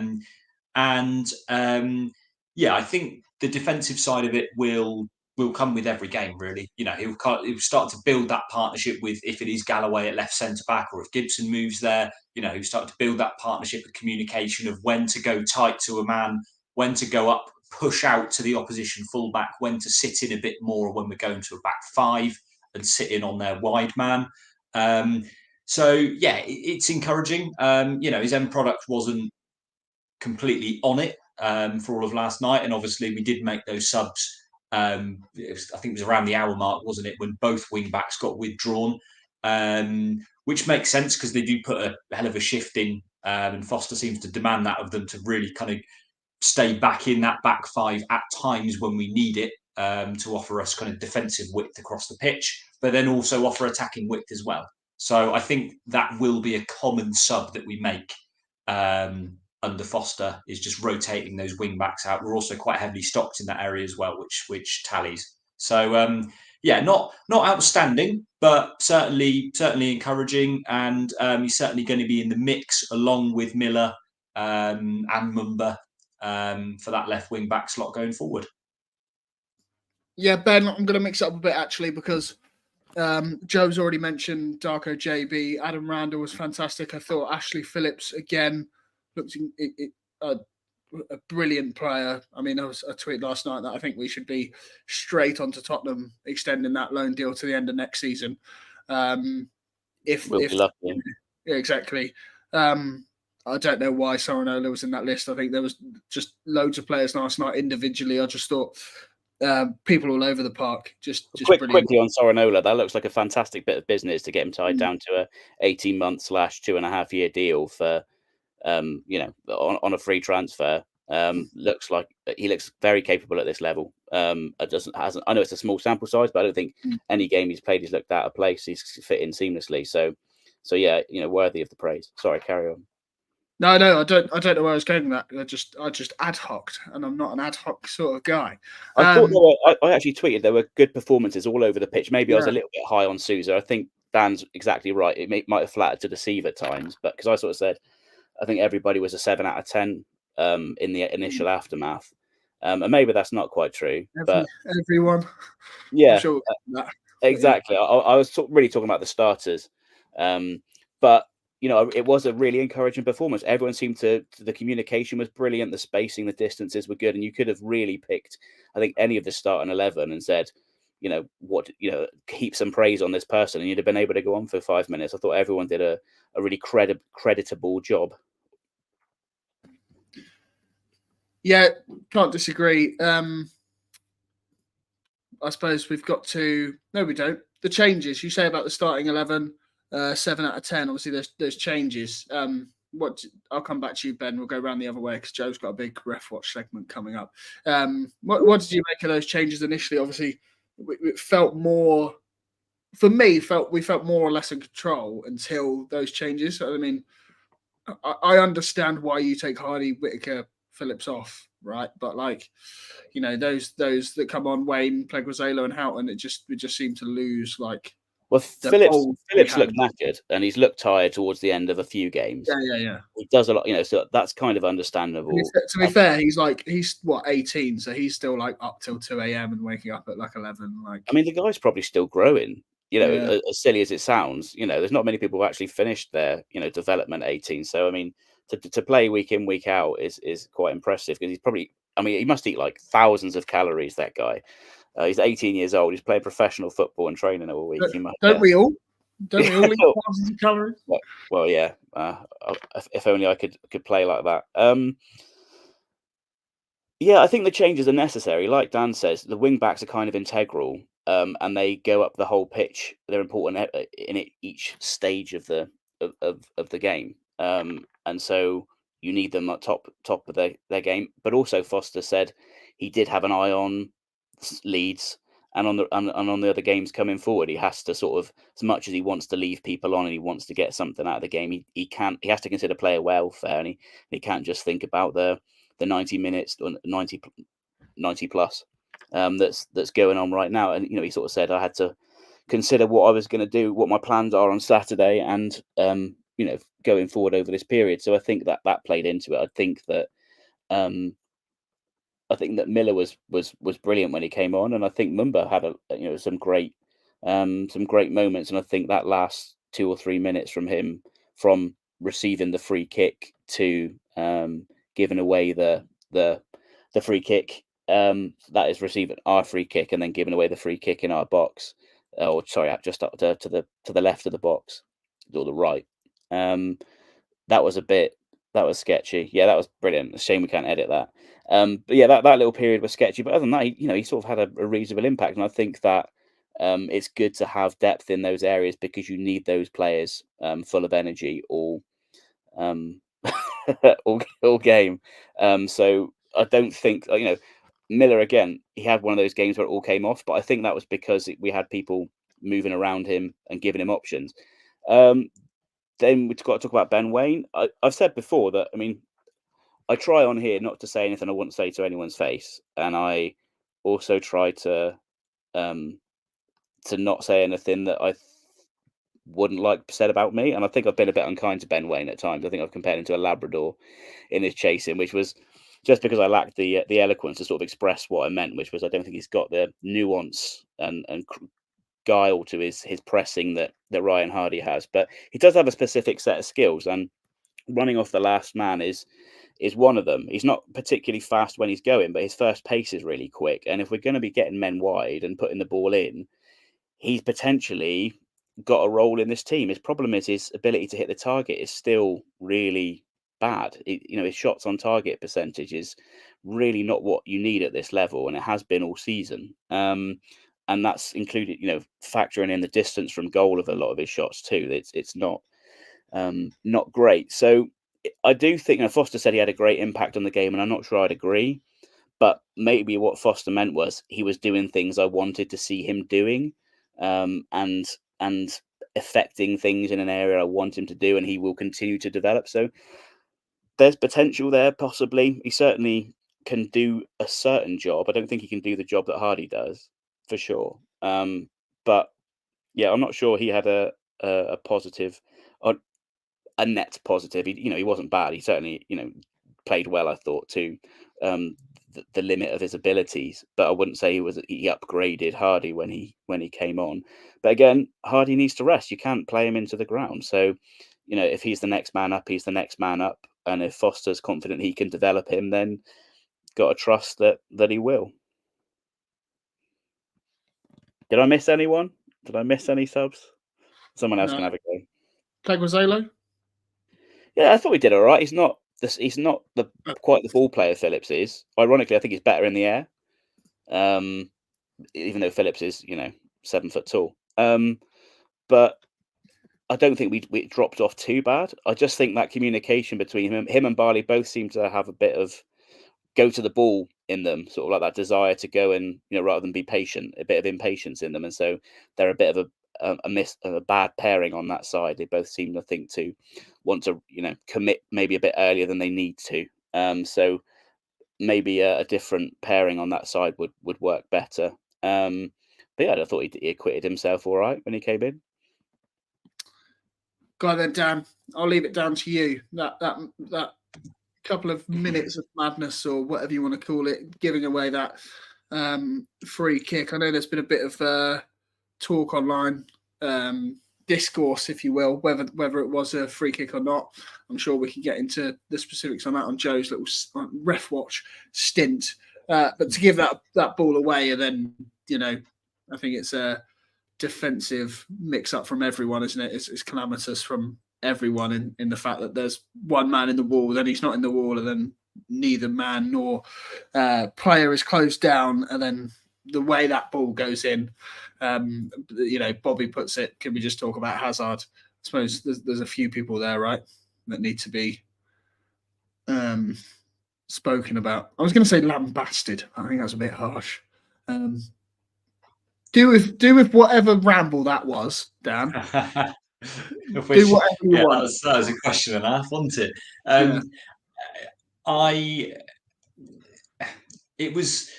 think the defensive side of it will come with every game, really. He'll start to build that partnership with, if it is Galloway at left centre back, or if Gibson moves there, he'll start to build that partnership of communication of when to go tight to a man, when to go up, push out to the opposition fullback, when to sit in a bit more when we're going to a back five and sit in on their wide man. It's encouraging. His end product wasn't completely on it for all of last night, and obviously we did make those subs. I think it was around the hour mark, wasn't it, when both wing backs got withdrawn, which makes sense because they do put a hell of a shift in, and Foster seems to demand that of them to really kind of stay back in that back five at times when we need it, to offer us kind of defensive width across the pitch, but then also offer attacking width as well. So I think that will be a common sub that we make under Foster, is just rotating those wing backs out. We're also quite heavily stocked in that area as well, which tallies. So not outstanding, but certainly encouraging, and he's certainly going to be in the mix along with Miller and Mumba for that left wing back slot going forward. Yeah, Ben, I'm going to mix it up a bit actually, because Joe's already mentioned Darko JB. Adam Randell was fantastic. I thought Ashley Phillips again looked a brilliant player. I mean, I tweeted last night that I think we should be straight onto Tottenham, extending that loan deal to the end of next season. If be lucky. Yeah, exactly. I don't know why Sorinola was in that list. I think there was just loads of players last night individually. I just thought people all over the park. Just quickly on Sorinola, that looks like a fantastic bit of business to get him tied down to a 18-month / 2.5 year deal for on a free transfer. Looks like he looks very capable at this level. I know it's a small sample size, but I don't think any game he's played he's looked out of place. He's fit in seamlessly. So yeah, worthy of the praise. Sorry, carry on. No, I don't know where I was going with that. I just ad hoc'd, and I'm not an ad hoc sort of guy. I thought I actually tweeted there were good performances all over the pitch. Maybe I was a little bit high on Sousa. I think Dan's exactly right. It might have flattered to deceive at times, but because I sort of said I think everybody was a 7 out of 10 in the initial aftermath, and maybe that's not quite true. But everyone, yeah, sure exactly. I was really talking about the starters, but it was a really encouraging performance. Everyone seemed the communication was brilliant, the spacing, the distances were good, and you could have really picked, I think, any of the starting 11 and said, heap some praise on this person, and you'd have been able to go on for 5 minutes. I thought everyone did a really creditable job. Yeah, can't disagree. I suppose we've got to. No, we don't. The changes you say about the starting 11. 7 out of 10. Obviously, there's changes. I'll come back to you, Ben. We'll go around the other way because Joe's got a big ref watch segment coming up. What did you make of those changes initially? Obviously, it felt more. For me, we felt more or less in control until those changes. I mean, I understand why you take Hardy, Whittaker, Phillips off. right? But like, you know, those that come on, Wayne, Pleguezuelo, and Houghton, we just seem to lose like. Well, the Phillips bold they had. looked knackered, and he's looked tired towards the end of a few games. Yeah. He does a lot, you know, so that's kind of understandable. To be fair, he's what, 18, so he's still like up till 2 a.m. and waking up at like 11. Like, I mean, the guy's probably still growing. You know, Yeah. as silly as it sounds, you know, there's not many people who actually finished their, you know, development 18. So I mean, to play week in, week out is quite impressive, because he's probably, I mean, he must eat like thousands of calories, that guy. He's 18 years old. He's playing professional football and training all week. Don't we all? Don't we all eat thousands of calories? Well, yeah. If only I could play like that. Yeah, I think the changes are necessary. Like Dan says, the wing backs are kind of integral, and they go up the whole pitch. They're important in each stage of the game, and so you need them at top of their game. But also, Foster said he did have an eye on Leeds and on the other games coming forward. He has to sort of, as much as he wants to leave people on and he wants to get something out of the game, he has to consider player welfare, and he can't just think about the 90 minutes or 90 plus that's going on right now. And, you know, he sort of said, I had to consider what I was going to do, what my plans are on Saturday, and you know, going forward over this period. So I think that played into it. I think that Miller was brilliant when he came on, and I think Mumba had some great moments. And I think that last 2 or 3 minutes from him, from receiving the free kick to giving away the free kick, that is receiving our free kick and then giving away the free kick in our box, or sorry, just up to the left of the box or the right. That was sketchy. Yeah, that was brilliant. It's a shame we can't edit that. But yeah, that little period was sketchy. But other than that, he sort of had a reasonable impact, and I think that it's good to have depth in those areas, because you need those players full of energy all game. So I don't think, Miller, again, he had one of those games where it all came off, but I think that was because we had people moving around him and giving him options. Then we've got to talk about Ben Waine. I've said before that, I mean, I try on here not to say anything I wouldn't say to anyone's face, and I also try to not say anything that I wouldn't like said about me. And I think I've been a bit unkind to Ben Waine at times. I think I've compared him to a Labrador in his chasing, which was just because I lacked the eloquence to sort of express what I meant, which was I don't think he's got the nuance and guile to his pressing that Ryan Hardy has. But he does have a specific set of skills, and running off the last man is one of them. He's not particularly fast when he's going, but his first pace is really quick. And if we're going to be getting men wide and putting the ball in, he's potentially got a role in this team. His problem is his ability to hit the target is still really bad. His shots on target percentage is really not what you need at this level, and it has been all season. And that's included, factoring in the distance from goal of a lot of his shots too. It's not great. So I do think, Foster said he had a great impact on the game, and I'm not sure I'd agree. But maybe what Foster meant was he was doing things I wanted to see him doing, and affecting things in an area I want him to do, and he will continue to develop. So there's potential there, possibly. He certainly can do a certain job. I don't think he can do the job that Hardy does, for sure. But yeah, I'm not sure he had a positive, or a net positive. He wasn't bad. He certainly, played well, I thought, to the limit of his abilities. But I wouldn't say he upgraded Hardy when he came on. But again, Hardy needs to rest. You can't play him into the ground. So, if he's the next man up, he's the next man up. And if Foster's confident he can develop him, then got to trust that he will. Did I miss anyone? Did I miss any subs? Someone else can have a go. Pleguezuelo? Yeah, I thought he did all right. He's not quite the ball player Phillips is. Ironically, I think he's better in the air. Even though Phillips is, 7 foot tall. But I don't think we dropped off too bad. I just think that communication between him and Barley both seem to have a bit of go to the ball in them, sort of like that desire to go and, rather than be patient, a bit of impatience in them. And so they're a bit of a bad pairing on that side. They both seem, I think, to want to, commit maybe a bit earlier than they need to. So maybe a different pairing on that side would work better. But yeah, I thought he acquitted himself all right when he came in. Go on then, Dan. I'll leave it down to you. That couple of minutes of madness, or whatever you want to call it, giving away that free kick. I know there's been a bit of talk online, discourse, if you will, whether it was a free kick or not. I'm sure we can get into the specifics on that on Joe's little ref watch stint. But to give that ball away, and then, you know, I think it's a defensive mix-up from everyone, isn't it? It's calamitous from everyone in the fact that there's one man in the wall, then he's not in the wall, and then neither man nor player is closed down, and then the way that ball goes in, you know, Bobby puts it, can we just talk about Hazard? I suppose there's a few people there, right, that need to be spoken about. I was going to say lambasted. I think that's a bit harsh. Do with whatever ramble that was, Dan. Do whatever you want. That was a question and a half, wasn't it? It was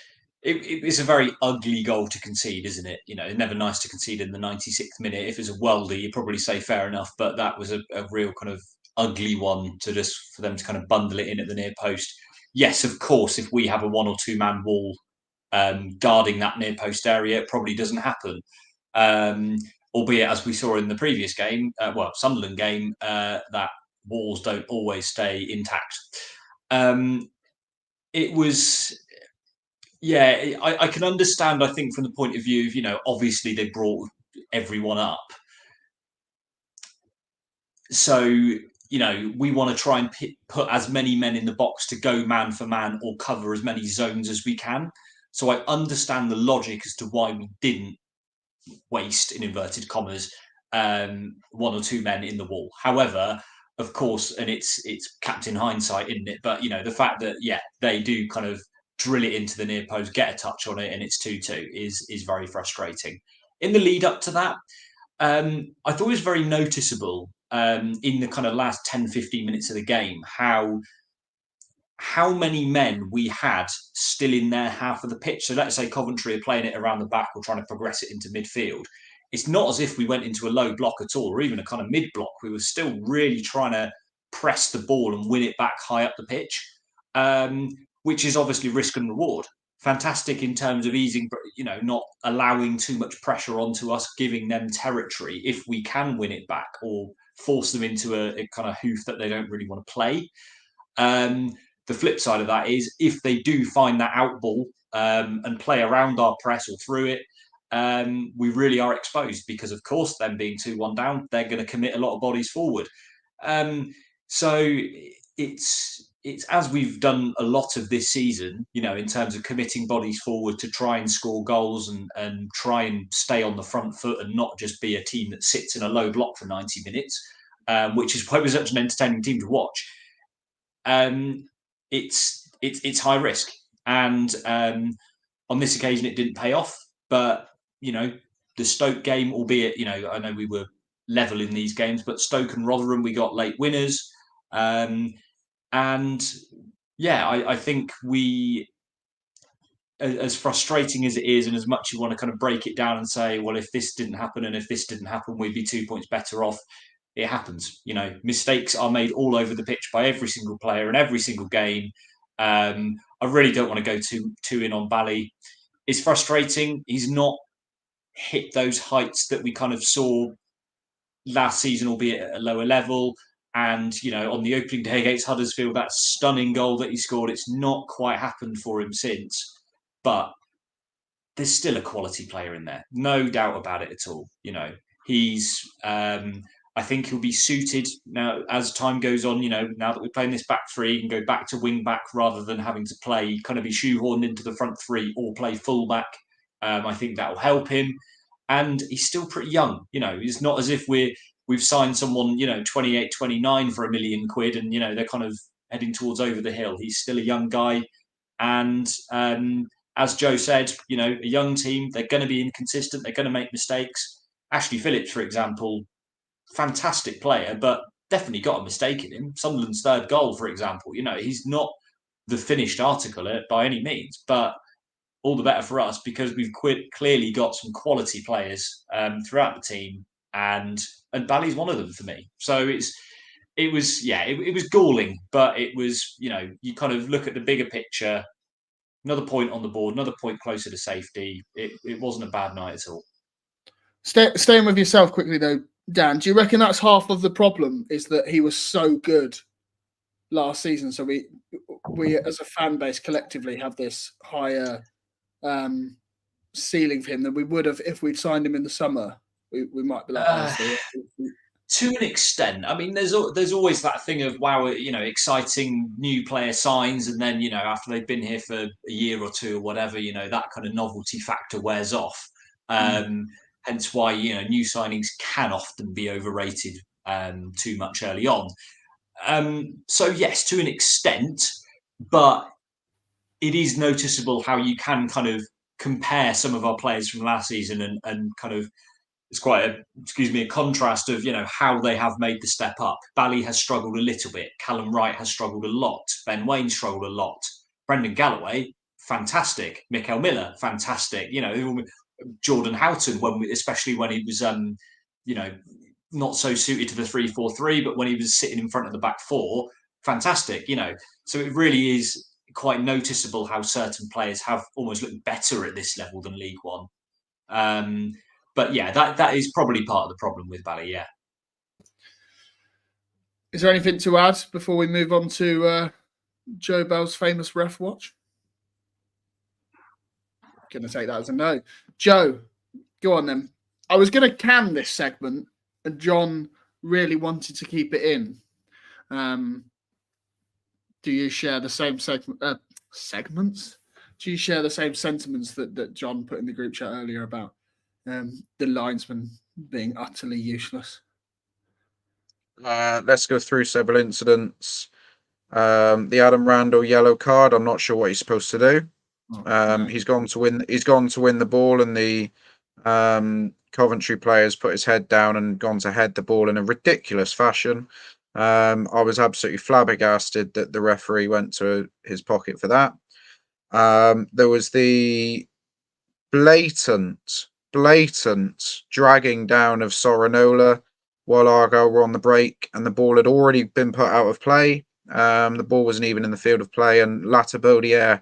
a very ugly goal to concede, isn't it? You know, never nice to concede in the 96th minute. If it's a welder, you'd probably say fair enough, but that was a real kind of ugly one for them to kind of bundle it in at the near post. Yes, of course, if we have a 1 or 2 man wall guarding that near post area, it probably doesn't happen. Albeit, as we saw in the previous game, Sunderland game, that walls don't always stay intact. It was, yeah, I can understand, I think, from the point of view of, you know, obviously they brought everyone up. So, you know, we want to try and put as many men in the box to go man for man or cover as many zones as we can. So I understand the logic as to why we didn't waste, in inverted commas, 1 or 2 men in the wall. However, of course, and it's captain hindsight, isn't it? But, you know, the fact that, yeah, they do kind of drill it into the near post, get a touch on it, and it's 2-2 is very frustrating. In the lead up to that, I thought it was very noticeable in the kind of last 10, 15 minutes of the game how many men we had still in their half of the pitch. So let's say Coventry are playing it around the back or trying to progress it into midfield. It's not as if we went into a low block at all, or even a kind of mid block. We were still really trying to press the ball and win it back high up the pitch, which is obviously risk and reward. Fantastic in terms of easing, you know, not allowing too much pressure onto us, giving them territory if we can win it back or force them into a kind of hoof that they don't really want to play. The flip side of that is if they do find that out ball and play around our press or through it, we really are exposed because, of course, them being 2-1 down, they're going to commit a lot of bodies forward. So it's as we've done a lot of this season, you know, in terms of committing bodies forward to try and score goals and try and stay on the front foot and not just be a team that sits in a low block for 90 minutes, which is why it was such an entertaining team to watch. It's high risk, and on this occasion it didn't pay off. But, you know, the Stoke game, albeit, you know, I know we were level in these games, but Stoke and Rotherham, we got late winners, and yeah, I think we, as frustrating as it is, and as much you want to kind of break it down and say, well, if this didn't happen and if this didn't happen, we'd be 2 points better off. It happens. You know, mistakes are made all over the pitch by every single player in every single game. I really don't want to go too in on Bally. It's frustrating. He's not hit those heights that we kind of saw last season, albeit at a lower level. And, you know, on the opening day against Huddersfield, that stunning goal that he scored, it's not quite happened for him since. But there's still a quality player in there. No doubt about it at all. You know, he's... I think he'll be suited now as time goes on. You know, now that we're playing this back three, he can go back to wing back rather than having to play, kind of be shoehorned into the front three or play full back. I think that will help him. And he's still pretty young. You know, it's not as if we've signed someone, you know, 28, 29 for £1 million and, you know, they're kind of heading towards over the hill. He's still a young guy. And as Joe said, you know, a young team, they're going to be inconsistent. They're going to make mistakes. Ashley Phillips, for example, fantastic player, but definitely got a mistake in him. Sunderland's third goal, for example, you know, he's not the finished article by any means, but all the better for us because we've clearly got some quality players throughout the team, and Bally's one of them for me. So it was galling, but it was, you kind of look at the bigger picture. Another point on the board, another point closer to safety. It wasn't a bad night at all. Staying with yourself quickly though, Dan, do you reckon that's half of the problem, is that he was so good last season? So we as a fan base collectively have this higher ceiling for him than we would have if we'd signed him in the summer. We might be like, to an extent. I mean, there's always that thing of, wow, exciting new player signs, and then after they've been here for a year or two or whatever, that kind of novelty factor wears off. Hence why new signings can often be overrated too much early on. So yes, to an extent, but it is noticeable how you can kind of compare some of our players from last season and kind of, it's quite a contrast of, how they have made the step up. Bally has struggled a little bit. Callum Wright has struggled a lot. Ben Waine struggled a lot. Brendan Galloway, fantastic. Mickel Miller, fantastic. Jordan Houghton, especially when he was, not so suited to the 3-4-3, but when he was sitting in front of the back four, fantastic. So it really is quite noticeable how certain players have almost looked better at this level than League One. But yeah, that is probably part of the problem with Bally, yeah. Is there anything to add before we move on to Joe Bell's famous ref watch? Going to take that as a no. Joe, go on then. I was going to can this segment, and John really wanted to keep it in. Do you share the same segments? Do you share the same sentiments that John put in the group chat earlier about the linesman being utterly useless? Let's go through several incidents. The Adam Randell yellow card. I'm not sure what he's supposed to do. No. He's gone to win the ball, and the Coventry players put his head down and gone to head the ball in a ridiculous fashion. I was absolutely flabbergasted that the referee went to his pocket for that. There was the blatant dragging down of Sorinola while Argyle were on the break, and the ball had already been put out of play. The ball wasn't even in the field of play, and Latabaudiere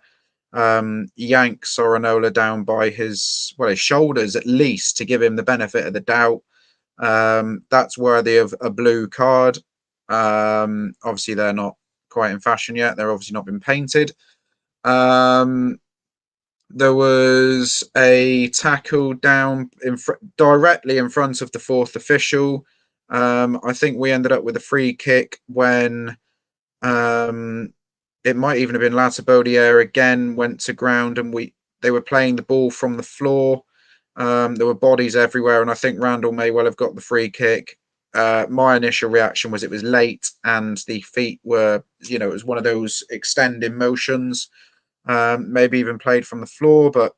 yanked Sorinola down by his shoulders at least to give him the benefit of the doubt. That's worthy of a blue card. Obviously, they're not quite in fashion yet. They're obviously not been painted. There was a tackle down directly in front of the fourth official. I think we ended up with a free kick when it might even have been Latabaudiere again went to ground, and they were playing the ball from the floor. There were bodies everywhere, and I think Randall may well have got the free kick. My initial reaction was it was late, and the feet were, it was one of those extending motions. Maybe even played from the floor, but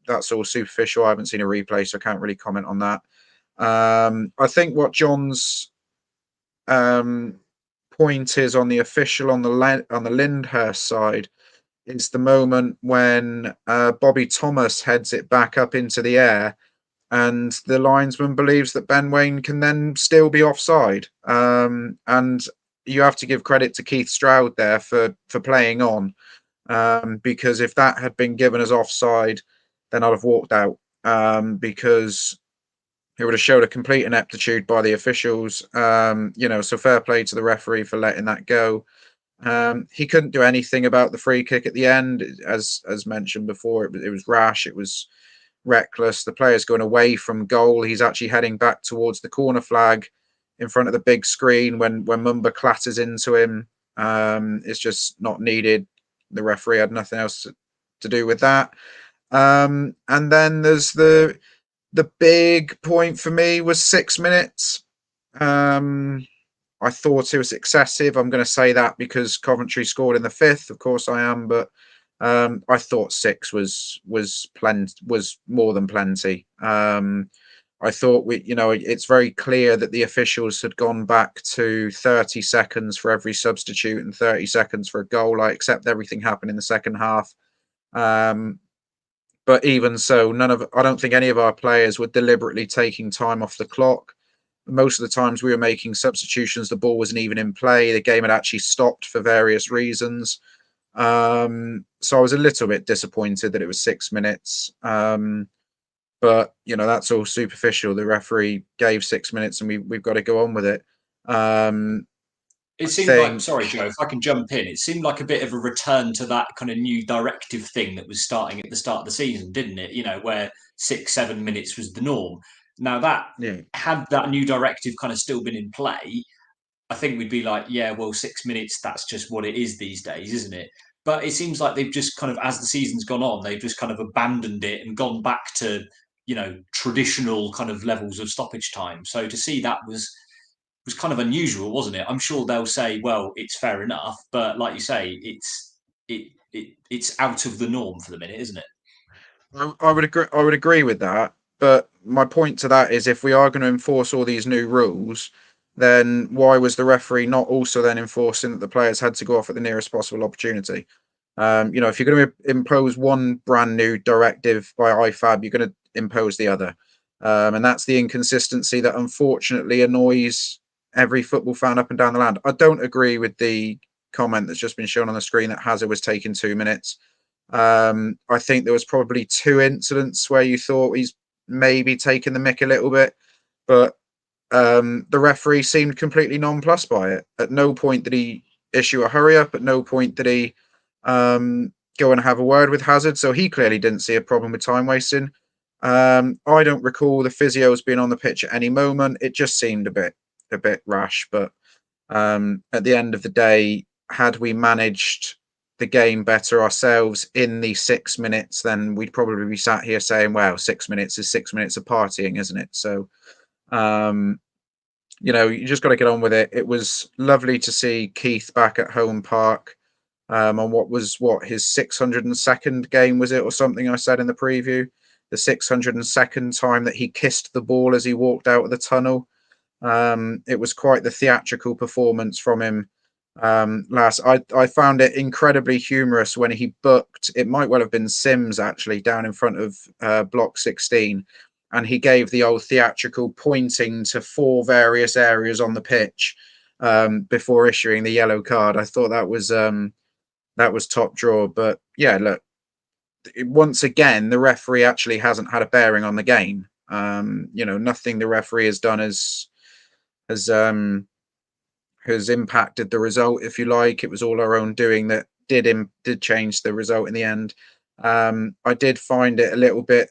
that's all superficial. I haven't seen a replay, so I can't really comment on that. I think what John's point is on the official on the Lyndhurst side is the moment when Bobby Thomas heads it back up into the air, and the linesman believes that Ben Waine can then still be offside. And you have to give credit to Keith Stroud there for playing on. Because if that had been given as offside, then I'd have walked out, because it would have showed a complete ineptitude by the officials. So fair play to the referee for letting that go. He couldn't do anything about the free kick at the end. As mentioned before, it was rash. It was reckless. The player's going away from goal. He's actually heading back towards the corner flag in front of the big screen when Mumba clatters into him. It's just not needed. The referee had nothing else to do with that. And then there's the big point for me was 6 minutes. I thought it was excessive. I'm going to say that because Coventry scored in the fifth. Of course I am, but I thought 6 was more than plenty. I thought it's very clear that the officials had gone back to 30 seconds for every substitute and 30 seconds for a goal. I accept everything happened in the second half. But even so, I don't think any of our players were deliberately taking time off the clock. Most of the times we were making substitutions, the ball wasn't even in play. The game had actually stopped for various reasons. So I was a little bit disappointed that it was 6 minutes. But that's all superficial. The referee gave 6 minutes, and we've got to go on with it. It seemed like, sorry, Joe, if I can jump in, it seemed like a bit of a return to that kind of new directive thing that was starting at the start of the season, didn't it? Where 6-7 minutes was the norm. Now had that new directive kind of still been in play, I think we'd be like, yeah, well, 6 minutes, that's just what it is these days, isn't it? But it seems like they've just kind of, as the season's gone on, they've just kind of abandoned it and gone back to, traditional kind of levels of stoppage time. So to see that was kind of unusual, wasn't it? I'm sure they'll say, well, it's fair enough, but like you say, it's out of the norm for the minute, isn't it? I would agree with that. But my point to that is, if we are going to enforce all these new rules, then why was the referee not also then enforcing that the players had to go off at the nearest possible opportunity? If you're going to impose one brand new directive by IFAB, you're going to impose the other. And that's the inconsistency that unfortunately annoys every football fan up and down the land. I don't agree with the comment that's just been shown on the screen that Hazard was taking 2 minutes. I think there was probably 2 incidents where you thought he's maybe taken the mick a little bit, but the referee seemed completely nonplussed by it. At no point did he issue a hurry up. At no point did he go and have a word with Hazard. So he clearly didn't see a problem with time wasting. I don't recall the physios being on the pitch at any moment. It just seemed a bit rash. But at the end of the day, had we managed the game better ourselves in the 6 minutes, then we'd probably be sat here saying, well, 6 minutes is 6 minutes of partying, isn't it? So you just got to get on with it. It was lovely to see Keith back at home park on what his 602nd game, was it, or something I said in the preview, the 602nd time that he kissed the ball as he walked out of the tunnel. It was quite the theatrical performance from him. I found it incredibly humorous when he booked, it might well have been Simms actually, down in front of block 16, and he gave the old theatrical pointing to 4 various areas on the pitch before issuing the yellow card. I thought that was top draw. But yeah, look, once again, the referee actually hasn't had a bearing on the game. Nothing the referee has done has impacted the result, if you like. It was all our own doing that did change the result in the end. I did find it a little bit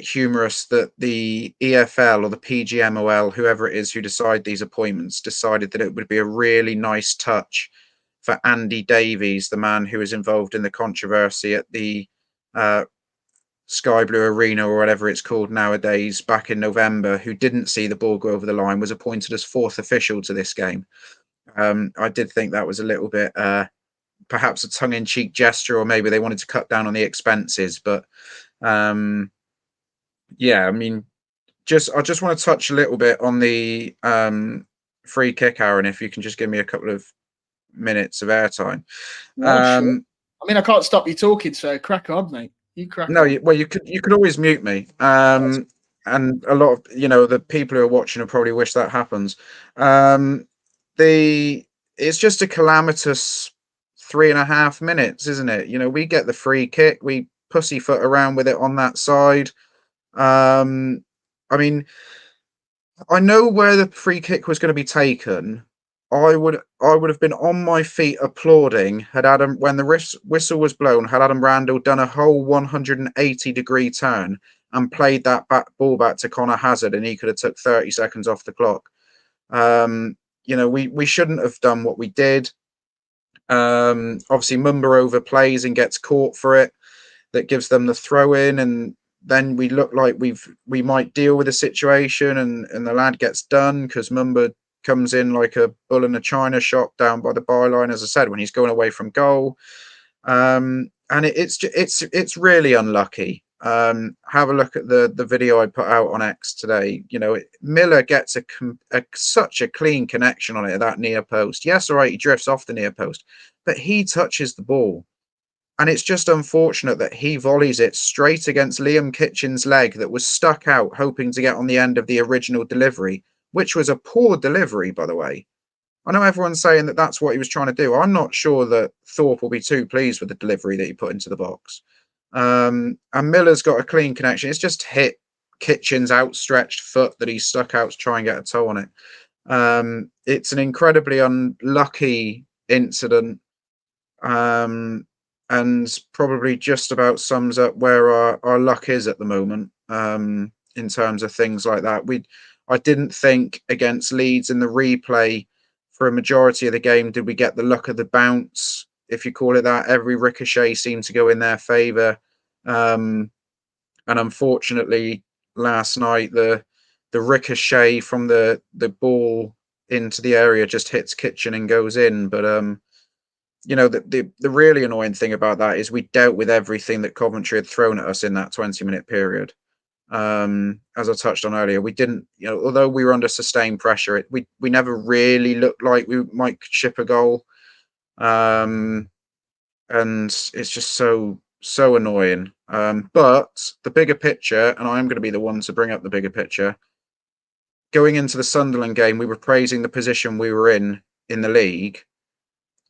humorous that the EFL or the PGMOL, whoever it is who decide these appointments, decided that it would be a really nice touch for Andy Davies, the man who was involved in the controversy at the Sky Blue Arena, or whatever it's called nowadays, back in November, who didn't see the ball go over the line, was appointed as 4th official to this game. I did think that was a little bit perhaps a tongue-in-cheek gesture, or maybe they wanted to cut down on the expenses. But yeah, I mean, I just want to touch a little bit on the free kick, Aaron, if you can just give me a couple of minutes of airtime. Yeah, sure. I mean, I can't stop you talking, so crack on, mate. You crack on. You could always mute me. And a lot of the people who are watching will probably wish that happens. It's just a calamitous 3.5 minutes, isn't it? We get the free kick, we pussyfoot around with it on that side. I mean, I know where the free kick was going to be taken. I would have been on my feet applauding when the whistle was blown, had Adam Randell done a whole 180-degree turn and played that ball back to Connor Hazard, and he could have took 30 seconds off the clock. We shouldn't have done what we did. Obviously, Mumba overplays and gets caught for it. That gives them the throw in, and then we look like we might deal with the situation, and the lad gets done because Mumba comes in like a bull in a china shop down by the byline, as I said, when he's going away from goal. And it's really unlucky. have a look at the video I put out on X today. You know, Miller gets such a clean connection on it at that near post. Yes, all right, he drifts off the near post, but he touches the ball. And it's just unfortunate that he volleys it straight against Liam Kitchen's leg that was stuck out, hoping to get on the end of the original delivery, which was a poor delivery, by the way. I know everyone's saying that that's what he was trying to do. I'm not sure that Thorpe will be too pleased with the delivery that he put into the box. And Miller's got a clean connection. It's just hit Kitchen's outstretched foot that he's stuck out to try and get a toe on it. It's an incredibly unlucky incident. And probably just about sums up where our luck is at the moment in terms of things like that. I didn't think against Leeds in the replay for a majority of the game did we get the luck of the bounce, if you call it that. Every ricochet seemed to go in their favour. And unfortunately, last night, the ricochet from the ball into the area just hits Kitchen and goes in. But you know, the really annoying thing about that is we dealt with everything that Coventry had thrown at us in that 20-minute period. As I touched on earlier, we didn't, you know, although we were under sustained pressure, we never really looked like we might chip a goal. And it's just so annoying. But the bigger picture, and I'm going to be the one to bring up the bigger picture, going into the Sunderland game, we were praising the position we were in the league.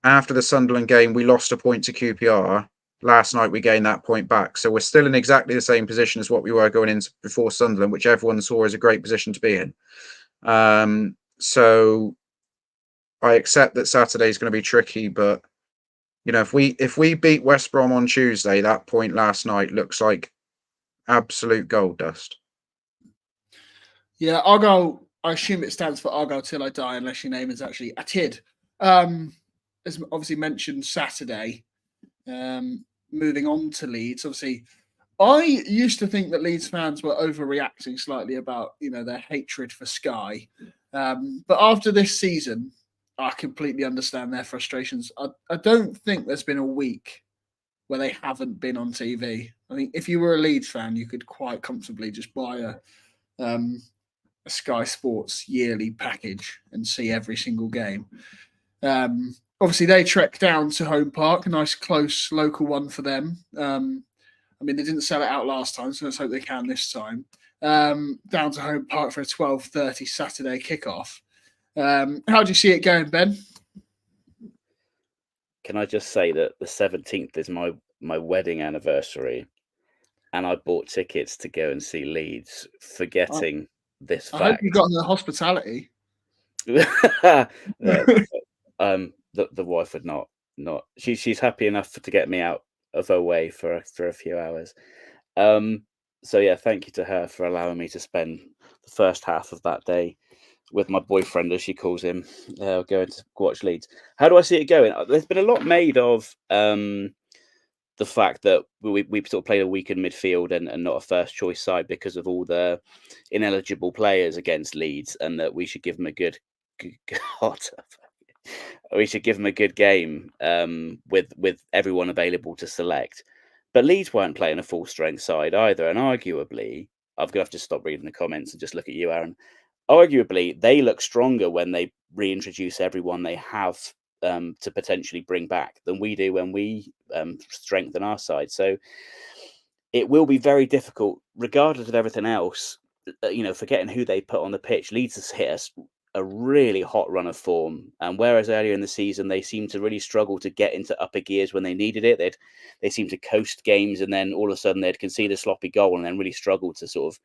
After the Sunderland game, we lost a point to QPR. Last night, we gained that point back. So we're still in exactly the same position as what we were going into before Sunderland, which everyone saw as a great position to be in. So I accept that Saturday is going to be tricky, but you know, if we beat West Brom on Tuesday, that point last night looks like absolute gold dust. Yeah, Argyle, I assume it stands for Argyle Till I Die, unless your name is actually Atid. As obviously mentioned Saturday, moving on to Leeds, obviously, I used to think that Leeds fans were overreacting slightly about, you know, their hatred for Sky. But after this season, I completely understand their frustrations. I don't think there's been a week where they haven't been on TV. I think if you were a Leeds fan, you could quite comfortably just buy a Sky Sports yearly package and see every single game. Obviously, they trek down to Home Park, a nice close local one for them. I mean, they didn't sell it out last time, so let's hope they can this time. Down to Home Park for a 12:30 Saturday kickoff. How do you see it going, Ben? Can I just say that the 17th is my wedding anniversary, and I bought tickets to go and see Leeds, forgetting this fact. I hope you got the hospitality. The wife would not. She's happy enough to get me out of her way for a few hours. So yeah, thank you to her for allowing me to spend the first half of that day with my boyfriend, as she calls him, going to watch Leeds. How do I see it going? There's been a lot made of the fact that we sort of played a weakened midfield and not a first choice side because of all the ineligible players against Leeds, and that we should give them a good we should give them a good game with everyone available to select. But Leeds weren't playing a full strength side either, and arguably, I'm gonna have to stop reading the comments and just look at you, Aaron. Arguably, they look stronger when they reintroduce everyone they have to potentially bring back than we do when we strengthen our side. So it will be very difficult, regardless of everything else. You know, forgetting who they put on the pitch, Leeds has hit us a really hot run of form, and whereas earlier in the season they seemed to really struggle to get into upper gears when they needed it, they seemed to coast games, and then all of a sudden they'd concede a sloppy goal and then really struggle to sort of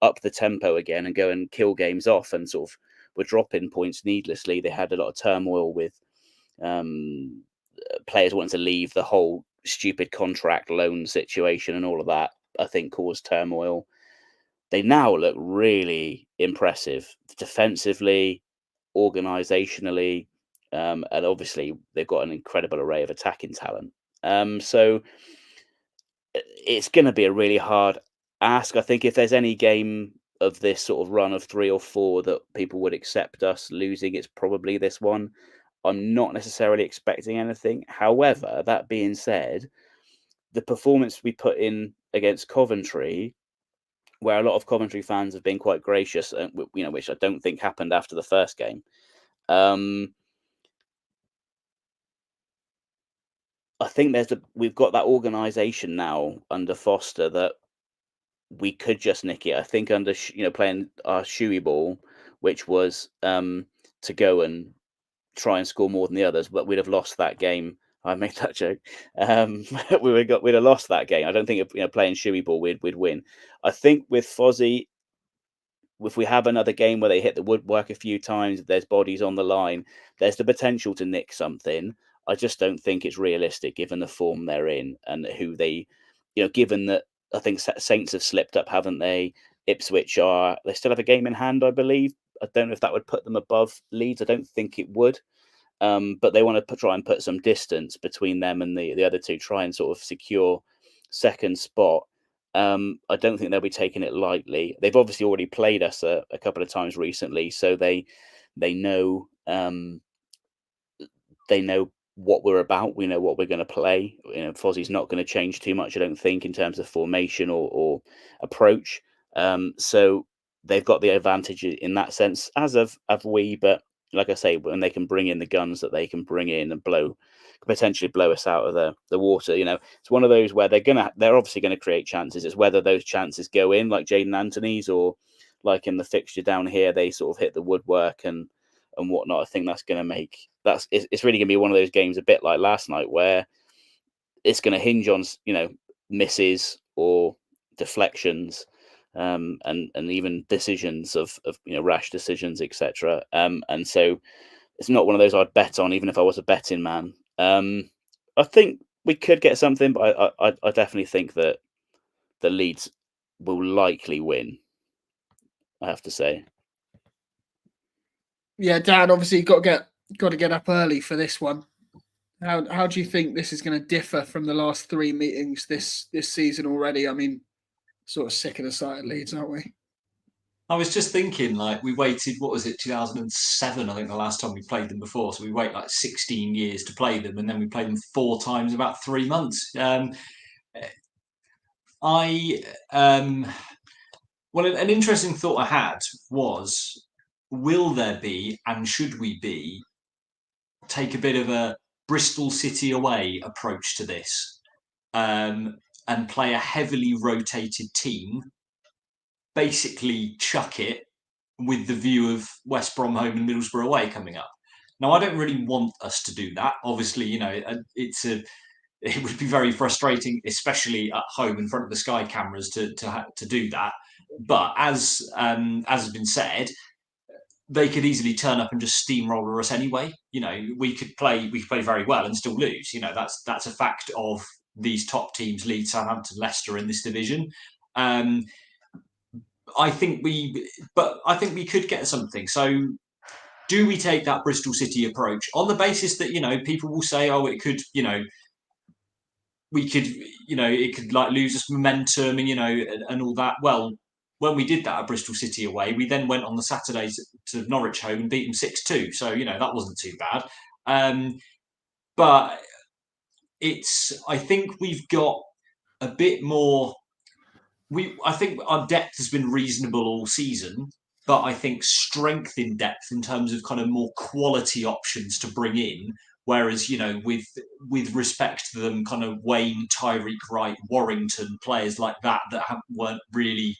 up the tempo again and go and kill games off, and sort of were dropping points needlessly. They had a lot of turmoil with players wanting to leave, the whole stupid contract loan situation and all of that, I think, caused turmoil. They now look really impressive defensively, organisationally, and obviously they've got an incredible array of attacking talent. So it's going to be a really hard ask. I think if there's any game of this sort of run of 3 or 4 that people would accept us losing, it's probably this one. I'm not necessarily expecting anything. However, that being said, the performance we put in against Coventry, where a lot of Coventry fans have been quite gracious, which I don't think happened after the first game. I think we've got that organisation now under Foster that we could just nick it. I think under playing our shoey ball, which was to go and try and score more than the others, but we'd have lost that game. I made that joke. We'd have lost that game. I don't think playing shoey ball we'd win. I think with Fozzie, if we have another game where they hit the woodwork a few times, there's bodies on the line, there's the potential to nick something. I just don't think it's realistic given the form they're in and who they, given that I think Saints have slipped up, haven't they? Ipswich they still have a game in hand, I believe. I don't know if that would put them above Leeds. I don't think it would. But they want to try and put some distance between them and the other two, try and sort of secure second spot. I don't think they'll be taking it lightly. They've obviously already played us a couple of times recently, so they know what we're about. We know what we're going to play. Fozzie's not going to change too much, I don't think, in terms of formation or approach. So they've got the advantage in that sense, as have we. But like I say, when they can bring in the guns that they can bring in and potentially blow us out of the water, it's one of those where they're obviously going to create chances. It's whether those chances go in, like Jaden Anthony's, or like in the fixture down here, they sort of hit the woodwork and whatnot. I think that's going to make it's really going to be one of those games, a bit like last night, where it's going to hinge on misses or deflections, and even decisions of rash decisions, etc. And so it's not one of those I'd bet on, even if I was a betting man. I think we could get something, but I definitely think that the Leeds will likely win, I have to say. Yeah, Dan, obviously got to get up early for this one. How do you think this is going to differ from the last three meetings this season already? I mean, sort of sick of the sight of Leeds, aren't we? I was just thinking, we waited, 2007, I think, the last time we played them before. So we wait 16 years to play them, and then we played them 4 times in about 3 months. An interesting thought I had was, will there be, and should we take a bit of a Bristol City away approach to this, and play a heavily rotated team, basically chuck it with the view of West Brom home and Middlesbrough away coming up? Now, I don't really want us to do that. Obviously, it would be very frustrating, especially at home in front of the Sky cameras, to do that. But as has been said, they could easily turn up and just steamroller us anyway. We could play very well and still lose. That's a fact of these top teams, Leeds, Southampton, Leicester in this division. I think we could get something. So do we take that Bristol City approach on the basis that, people will say, oh, it could, we could, it could lose us momentum and all that. Well, when we did that at Bristol City away, we then went on the Saturday to Norwich home and beat them 6-2. So, that wasn't too bad. But I think we've got a bit more. I think our depth has been reasonable all season, but I think strength in depth in terms of kind of more quality options to bring in. Whereas, with respect to them, kind of Wayne, Tyreek Wright, Warrington, players like that weren't really,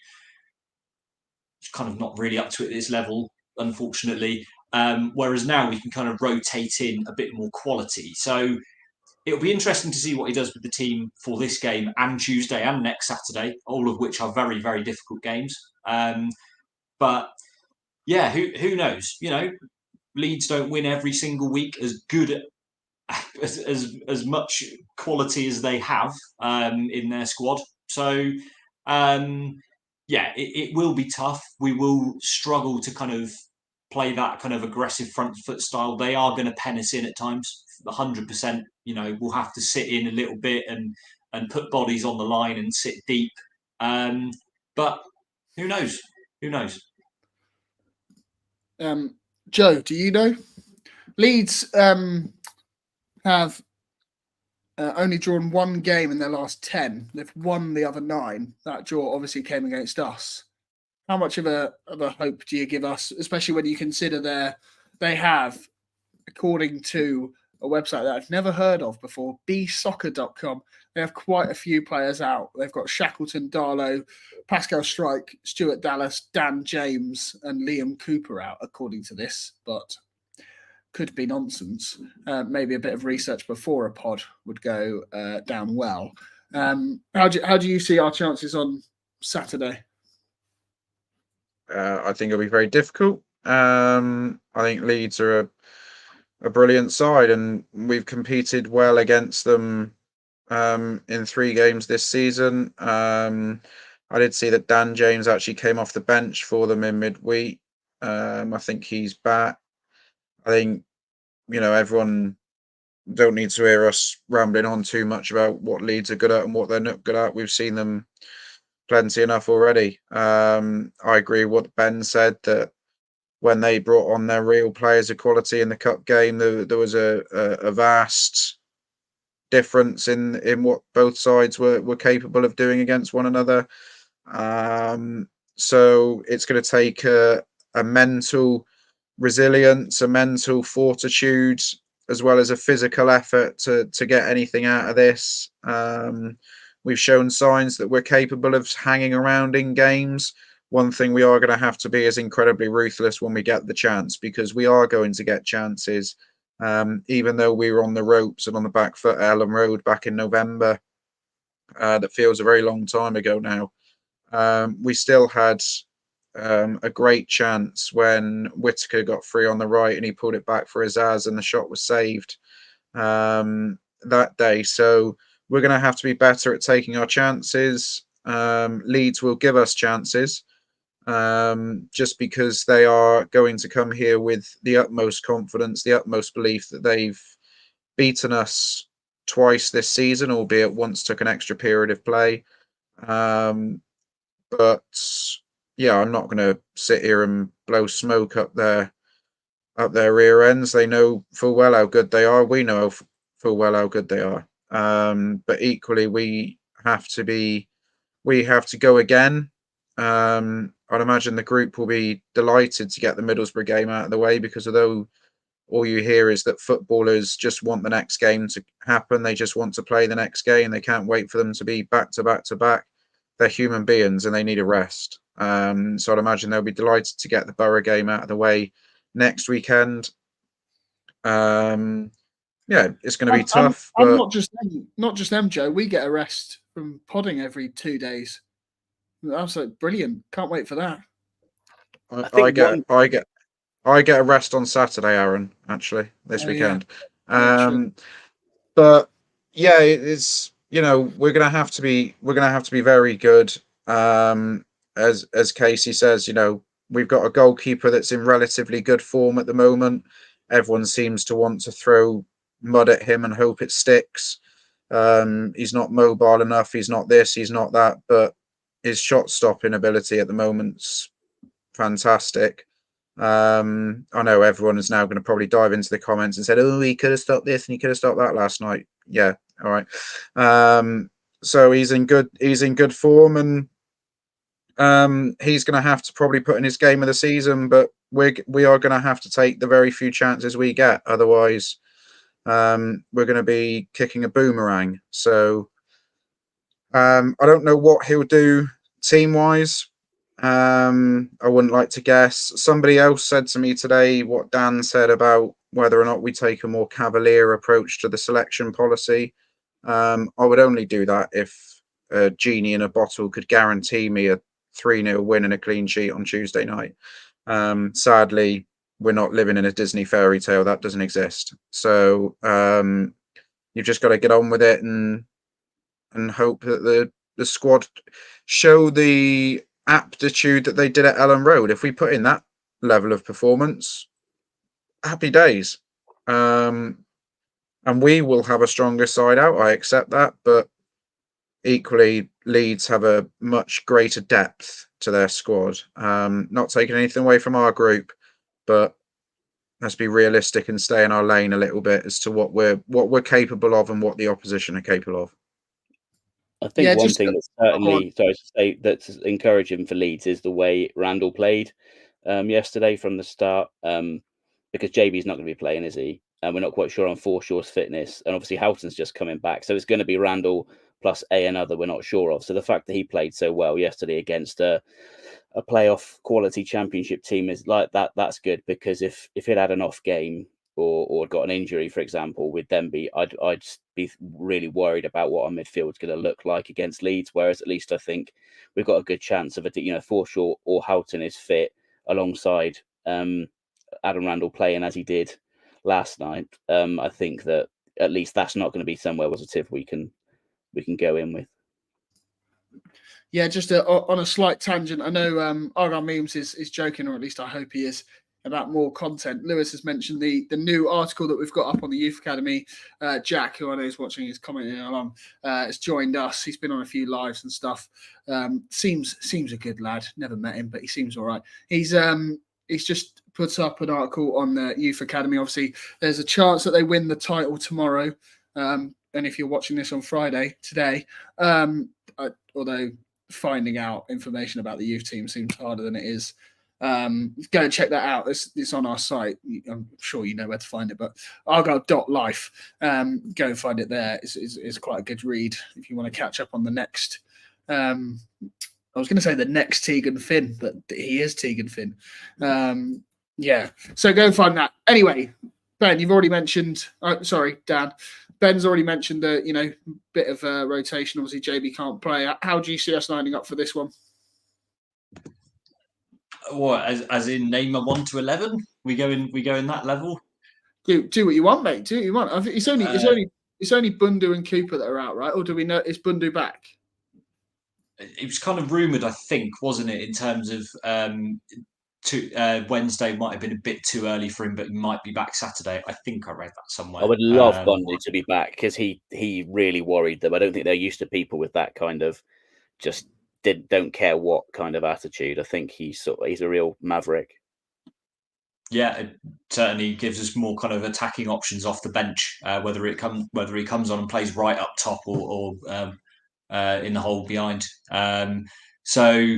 kind of not really up to it at this level, unfortunately. Whereas now we can kind of rotate in a bit more quality. So it'll be interesting to see what he does with the team for this game and Tuesday and next Saturday, all of which are very, very difficult games. But yeah, who knows? Leeds don't win every single week as good as much quality as they have in their squad. So it will be tough. We will struggle to kind of play that kind of aggressive front foot style. They are going to pen us in at times, 100%. We'll have to sit in a little bit and put bodies on the line and sit deep. But who knows? Who knows? Joe, do you know? Leeds have only drawn one game in their last 10. They've won the other 9. That draw obviously came against us. How much of a hope do you give us, especially when you consider they have, according to a website that I've never heard of before, bsoccer.com, they have quite a few players out. They've got Shackleton, Darlow, Pascal Strike, Stuart Dallas, Dan James, and Liam Cooper out, according to this, but could be nonsense. Maybe a bit of research before a pod would go down well. How do you see our chances on Saturday? I think it'll be very difficult. I think Leeds are a brilliant side, and we've competed well against them in 3 games this season. I did see that Dan James actually came off the bench for them in midweek. I think he's back. I think, everyone don't need to hear us rambling on too much about what Leeds are good at and what they're not good at. We've seen them plenty enough already. I agree with what Ben said, that when they brought on their real players of quality in the cup game, there was a vast difference in what both sides were capable of doing against one another. So it's going to take a mental resilience, a mental fortitude, as well as a physical effort to get anything out of this. We've shown signs that we're capable of hanging around in games. One thing we are going to have to be is incredibly ruthless when we get the chance, because we are going to get chances. Even though we were on the ropes and on the back foot at Ellen Road back in November, that feels a very long time ago now. We still had a great chance when Whittaker got free on the right and he pulled it back for Azaz and the shot was saved that day. So we're going to have to be better at taking our chances. Leeds will give us chances just because they are going to come here with the utmost confidence, the utmost belief that they've beaten us twice this season, albeit once took an extra period of play. But yeah, I'm not going to sit here and blow smoke up their rear ends. They know full well how good they are. We know full well how good they are. But equally, we have to go again. I'd imagine the group will be delighted to get the Middlesbrough game out of the way, because although all you hear is that footballers just want the next game to happen, they just want to play the next game, they can't wait for them to be back to back to back. They're human beings and they need a rest. So I'd imagine they'll be delighted to get the Borough game out of the way next weekend. Yeah, it's going to be tough. I'm not just them, Joe. We get a rest from podding every 2 days. Absolutely brilliant. Can't wait for that. I get a rest on Saturday, Aaron, actually, this weekend. Yeah, but yeah, it's, we're gonna have to be very good. As Casey says, we've got a goalkeeper that's in relatively good form at the moment. Everyone seems to want to throw mud at him and hope it sticks. He's not mobile enough, he's not this, he's not that, but his shot stopping ability at the moment's fantastic. I know everyone is now going to probably dive into the comments and said, "Oh, he could have stopped this and he could have stopped that last night." Yeah, all right. So he's in good form, and he's going to have to probably put in his game of the season. But we are going to have to take the very few chances we get. Otherwise, we're going to be kicking a boomerang. So I don't know what he'll do team-wise. I wouldn't like to guess. Somebody else said to me today what Dan said about whether or not we take a more cavalier approach to the selection policy. I would only do that if a genie in a bottle could guarantee me a 3-0 win and a clean sheet on Tuesday night. Sadly, we're not living in a Disney fairy tale. That doesn't exist. So you've just got to get on with it and hope that the squad show the aptitude that they did at Ellen Road. If we put in that level of performance, happy days. And we will have a stronger side out. I accept that, but equally, Leeds have a much greater depth to their squad. Not taking anything away from our group, but let's be realistic and stay in our lane a little bit as to what we're capable of and what the opposition are capable of. I think Yeah, one just thing that's certainly, sorry to say, that's encouraging for Leeds is the way Randell played yesterday from the start. Because JB's not going to be playing, is he? And we're not quite sure on Forshaw's fitness, and obviously Houghton's just coming back, so it's going to be Randell plus another we're not sure of. So the fact that he played so well yesterday against a playoff quality championship team is like that. That's good, because if he'd had an off game or got an injury, for example, I'd be really worried about what our midfield's going to look like against Leeds. Whereas at least I think we've got a good chance of it. Forshaw or Houghton is fit alongside Adam Randell playing as he did last night. I think that at least that's not going to be somewhere positive we can go in with. Yeah, just on a slight tangent, I know Argyle Memes is joking, or at least I hope he is, about more content. Lewis has mentioned the new article that we've got up on the Youth Academy. Jack, who I know is watching, is commenting along, has joined us. He's been on a few lives and stuff. Seems a good lad. Never met him, but he seems all right. He's just put up an article on the Youth Academy. Obviously, there's a chance that they win the title tomorrow. And if you're watching this on Friday, today, although finding out information about the youth team seems harder than it is, go and check that out. It's on our site. I'm sure you know where to find it, but argyle.life. Go and find it there. It's quite a good read if you want to catch up on the next. I was going to say the next Tegan Finn, but he is Tegan Finn. Yeah, so go and find that. Anyway, Ben, you've already mentioned. Sorry, Dan. Ben's already mentioned the bit of rotation. Obviously, JB can't play. How do you see us lining up for this one? What, as in name a 1 to 11? We go in that level. Do what you want, mate. Do what you want. I think it's only Bundu and Cooper that are out, right? Or do we know is Bundu back? It was kind of rumoured, I think, wasn't it? In terms of Wednesday might have been a bit too early for him, but he might be back Saturday. I think I read that somewhere. I would love Bundu to be back, because he really worried them. I don't think they're used to people with that kind of just don't care what kind of attitude. I think he's a real maverick. Yeah, it certainly gives us more kind of attacking options off the bench, whether he comes on and plays right up top or in the hole behind. So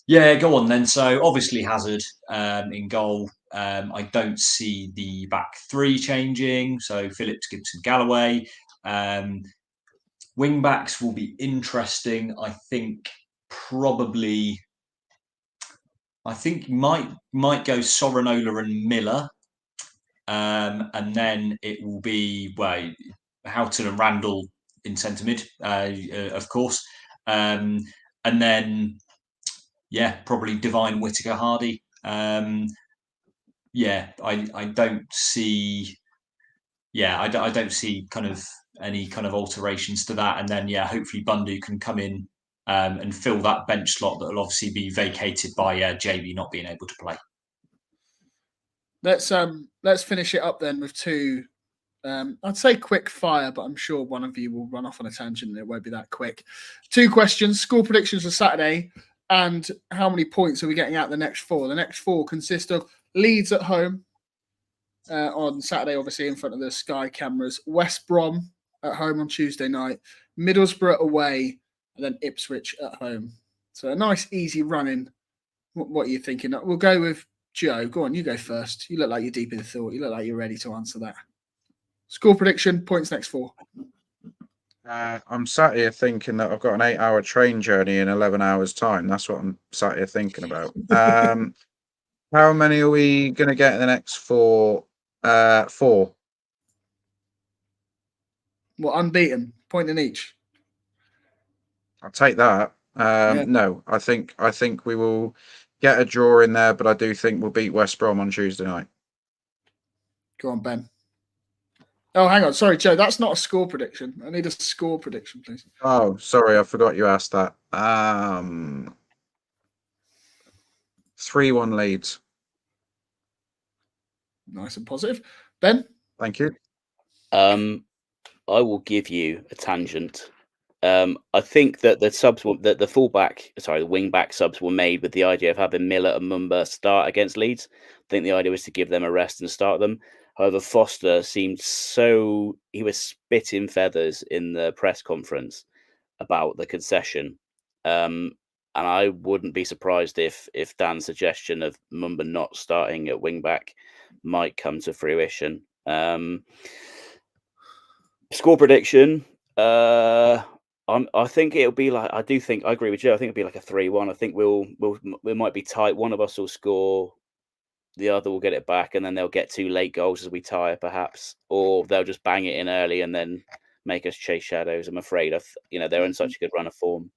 yeah, go on then. So obviously Hazard in goal. I don't see the back three changing. So Phillips, Gibson, Galloway. Wing backs will be interesting. I think might go Sorinola and Miller, and then it will be Houghton and Randell in centre mid, of course, and then probably Devine, Whittaker, Hardy. I don't see. I don't see kind of any kind of alterations to that, and then hopefully Bundu can come in and fill that bench slot that will obviously be vacated by JB not being able to play. Let's finish it up then with two. I'd say quick fire, but I'm sure one of you will run off on a tangent and it won't be that quick. Two questions: score predictions for Saturday, and how many points are we getting out the next four? The next four consist of Leeds at home on Saturday, obviously in front of the Sky cameras. West Brom at home on Tuesday night. Middlesbrough away, and then Ipswich at home. So a nice, easy run-in. What are you thinking? We'll go with Joe. Go on, you go first. You look like you're deep in thought. You look like you're ready to answer that. Score prediction, points next four. I'm sat here thinking that I've got an 8-hour train journey in 11 hours' time. That's what I'm sat here thinking about. How many are we going to get in the next four? 4. Well, unbeaten, point in each. I'll take that. No, I think we will get a draw in there, but I do think we'll beat West Brom on Tuesday night. Go on, Ben. Oh, hang on. Sorry, Joe. That's not a score prediction. I need a score prediction, please. Oh, sorry. I forgot you asked that. 3-1 Leeds. Nice and positive. Ben? Thank you. I will give you a tangent. I think that the wing back subs were made with the idea of having Miller and Mumba start against Leeds. I think the idea was to give them a rest and start them. However, Foster seemed he was spitting feathers in the press conference about the concession. And I wouldn't be surprised if Dan's suggestion of Mumba not starting at wing back might come to fruition. Score prediction. I think it'll be like I agree with you. I think it'll be like a 3-1. I think we might be tight. One of us will score, the other will get it back, and then they'll get 2 late goals as we tie, perhaps, or they'll just bang it in early and then make us chase shadows. I'm afraid they're in such a good run of form.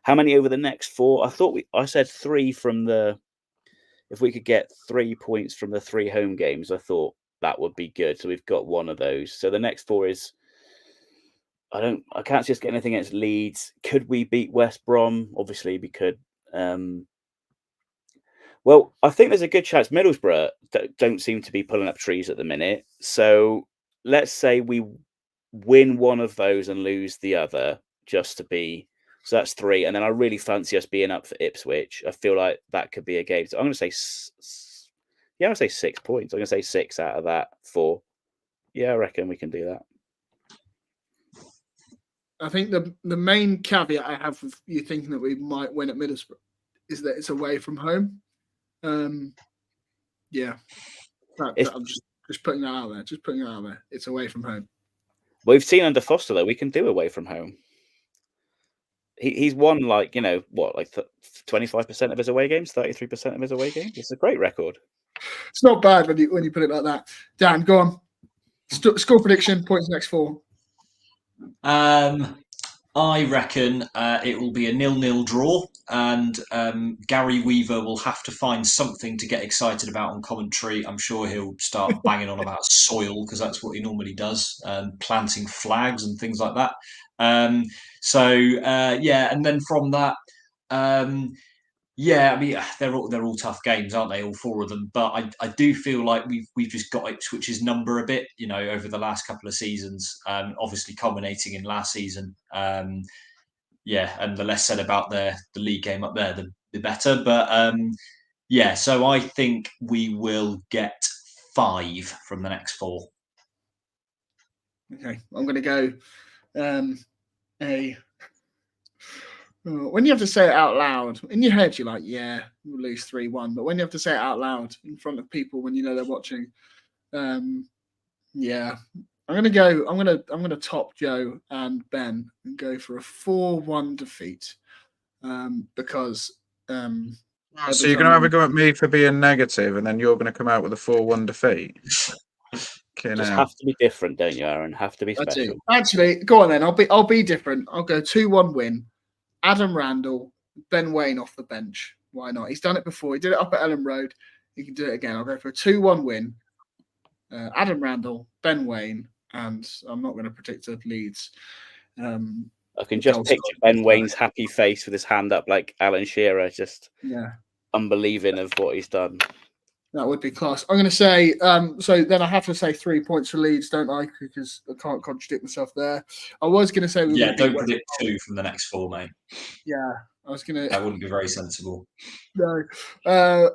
How many over the next 4? I said 3 from the. If we could get 3 points from the 3 home games, I thought that would be good. So we've got 1 of those. So the next 4 is. I can't see us getting anything against Leeds. Could we beat West Brom? Obviously, we could. Well, I think there's a good chance. Middlesbrough don't seem to be pulling up trees at the minute. So let's say we win one of those and lose the other, just to be. So that's 3. And then I really fancy us being up for Ipswich. I feel like that could be a game. So I'm going to say, 6 points. I'm going to say 6 out of that 4. Yeah, I reckon we can do that. I think the main caveat I have with you thinking that we might win at Middlesbrough is that it's away from home. Yeah, I'm just putting that out there. Just putting that out there. It's away from home. We've seen under Foster though we can do away from home. He's won 25% of his away games, 33% of his away games. It's a great record. It's not bad when you put it like that. Dan, go on. Score prediction. Points next 4. I reckon it will be a 0-0 draw, and Gary Weaver will have to find something to get excited about on commentary. I'm sure he'll start banging on about soil, because that's what he normally does, planting flags and things like that. And then from that, I mean, they're all tough games, aren't they? All 4 of them. But I do feel like we've just got Ipswich's number a bit, over the last couple of seasons. Obviously culminating in last season. And the less said about the league game up there, the better. But so I think we will get 5 from the next 4. Okay, I'm going to go when you have to say it out loud, in your head, you're like, yeah, we'll lose 3-1. But when you have to say it out loud in front of people when they're watching, I'm going to top Joe and Ben and go for a 4-1 defeat. Because so you're going to have a go at me for being negative, and then you're going to come out with a 4-1 defeat. Have to be different, don't you, Aaron? Have to be special. Actually, go on then. I'll be different. I'll go 2-1 win. Adam Randell, Ben Waine off the bench. Why not? He's done it before. He did it up at Ellen Road. He can do it again. I'll go for a 2-1 win. Adam Randell, Ben Waine, and I'm not going to predict a Leeds. I can just picture Ben Waine's happy face with his hand up like Alan Shearer, just unbelieving of what he's done. That would be class. I'm going to say, so then I have to say 3 points for Leeds, don't I? Because I can't contradict myself there. I was going to say... don't predict 2 from the next 4, mate. Yeah, I was going to... That wouldn't be very sensible. No. I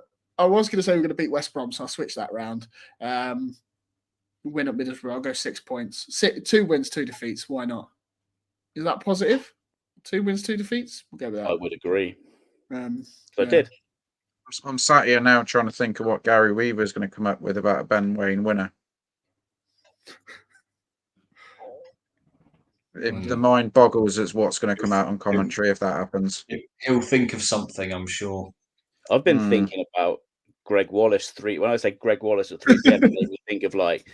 was going to say we're going to beat West Brom, so I'll switch that round. Win at Middlesbrough, I'll go 6 points. 2 wins, 2 defeats. Why not? Is that positive? 2 wins, 2 defeats? We'll go with that. I would agree. I did. I'm sat here now trying to think of what Gary Weaver is going to come up with about a Ben Waine winner. The mind boggles as what's going to come out on commentary if that happens. He'll think of something, I'm sure. I've been thinking about Greg Wallace 3. When I say Greg Wallace at 3 p.m, it made me think of like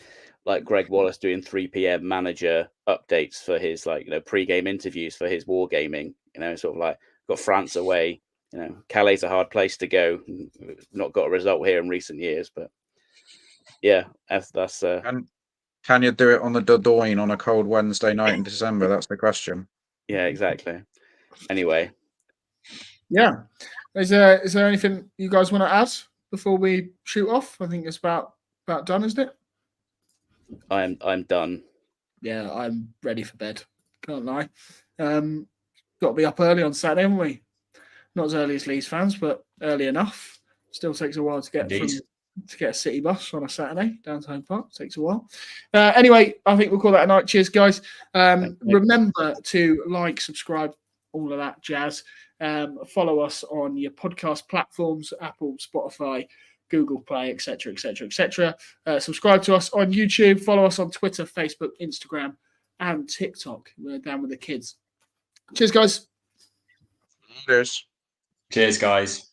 Greg Wallace doing 3 p.m. manager updates for his pre-game interviews for his wargaming. Sort of like got France away. Calais a hard place to go. Not got a result here in recent years, but yeah, that's. Can you do it on the Dordogne on a cold Wednesday night in December? That's the question. Yeah, exactly. Anyway, yeah. Is there anything you guys want to add before we shoot off? I think it's about done, isn't it? I'm done. Yeah, I'm ready for bed. Can't lie. Got to be up early on Saturday, haven't we? Not as early as Leeds fans, but early enough. Still takes a while to get to get a city bus on a Saturday down to Home Park. Takes a while. Anyway, I think we'll call that a night. Cheers, guys. Remember to like, subscribe, all of that jazz. Follow us on your podcast platforms, Apple, Spotify, Google Play, etc., etc., etc. Subscribe to us on YouTube. Follow us on Twitter, Facebook, Instagram, and TikTok. We're down with the kids. Cheers, guys. Cheers. Cheers, guys.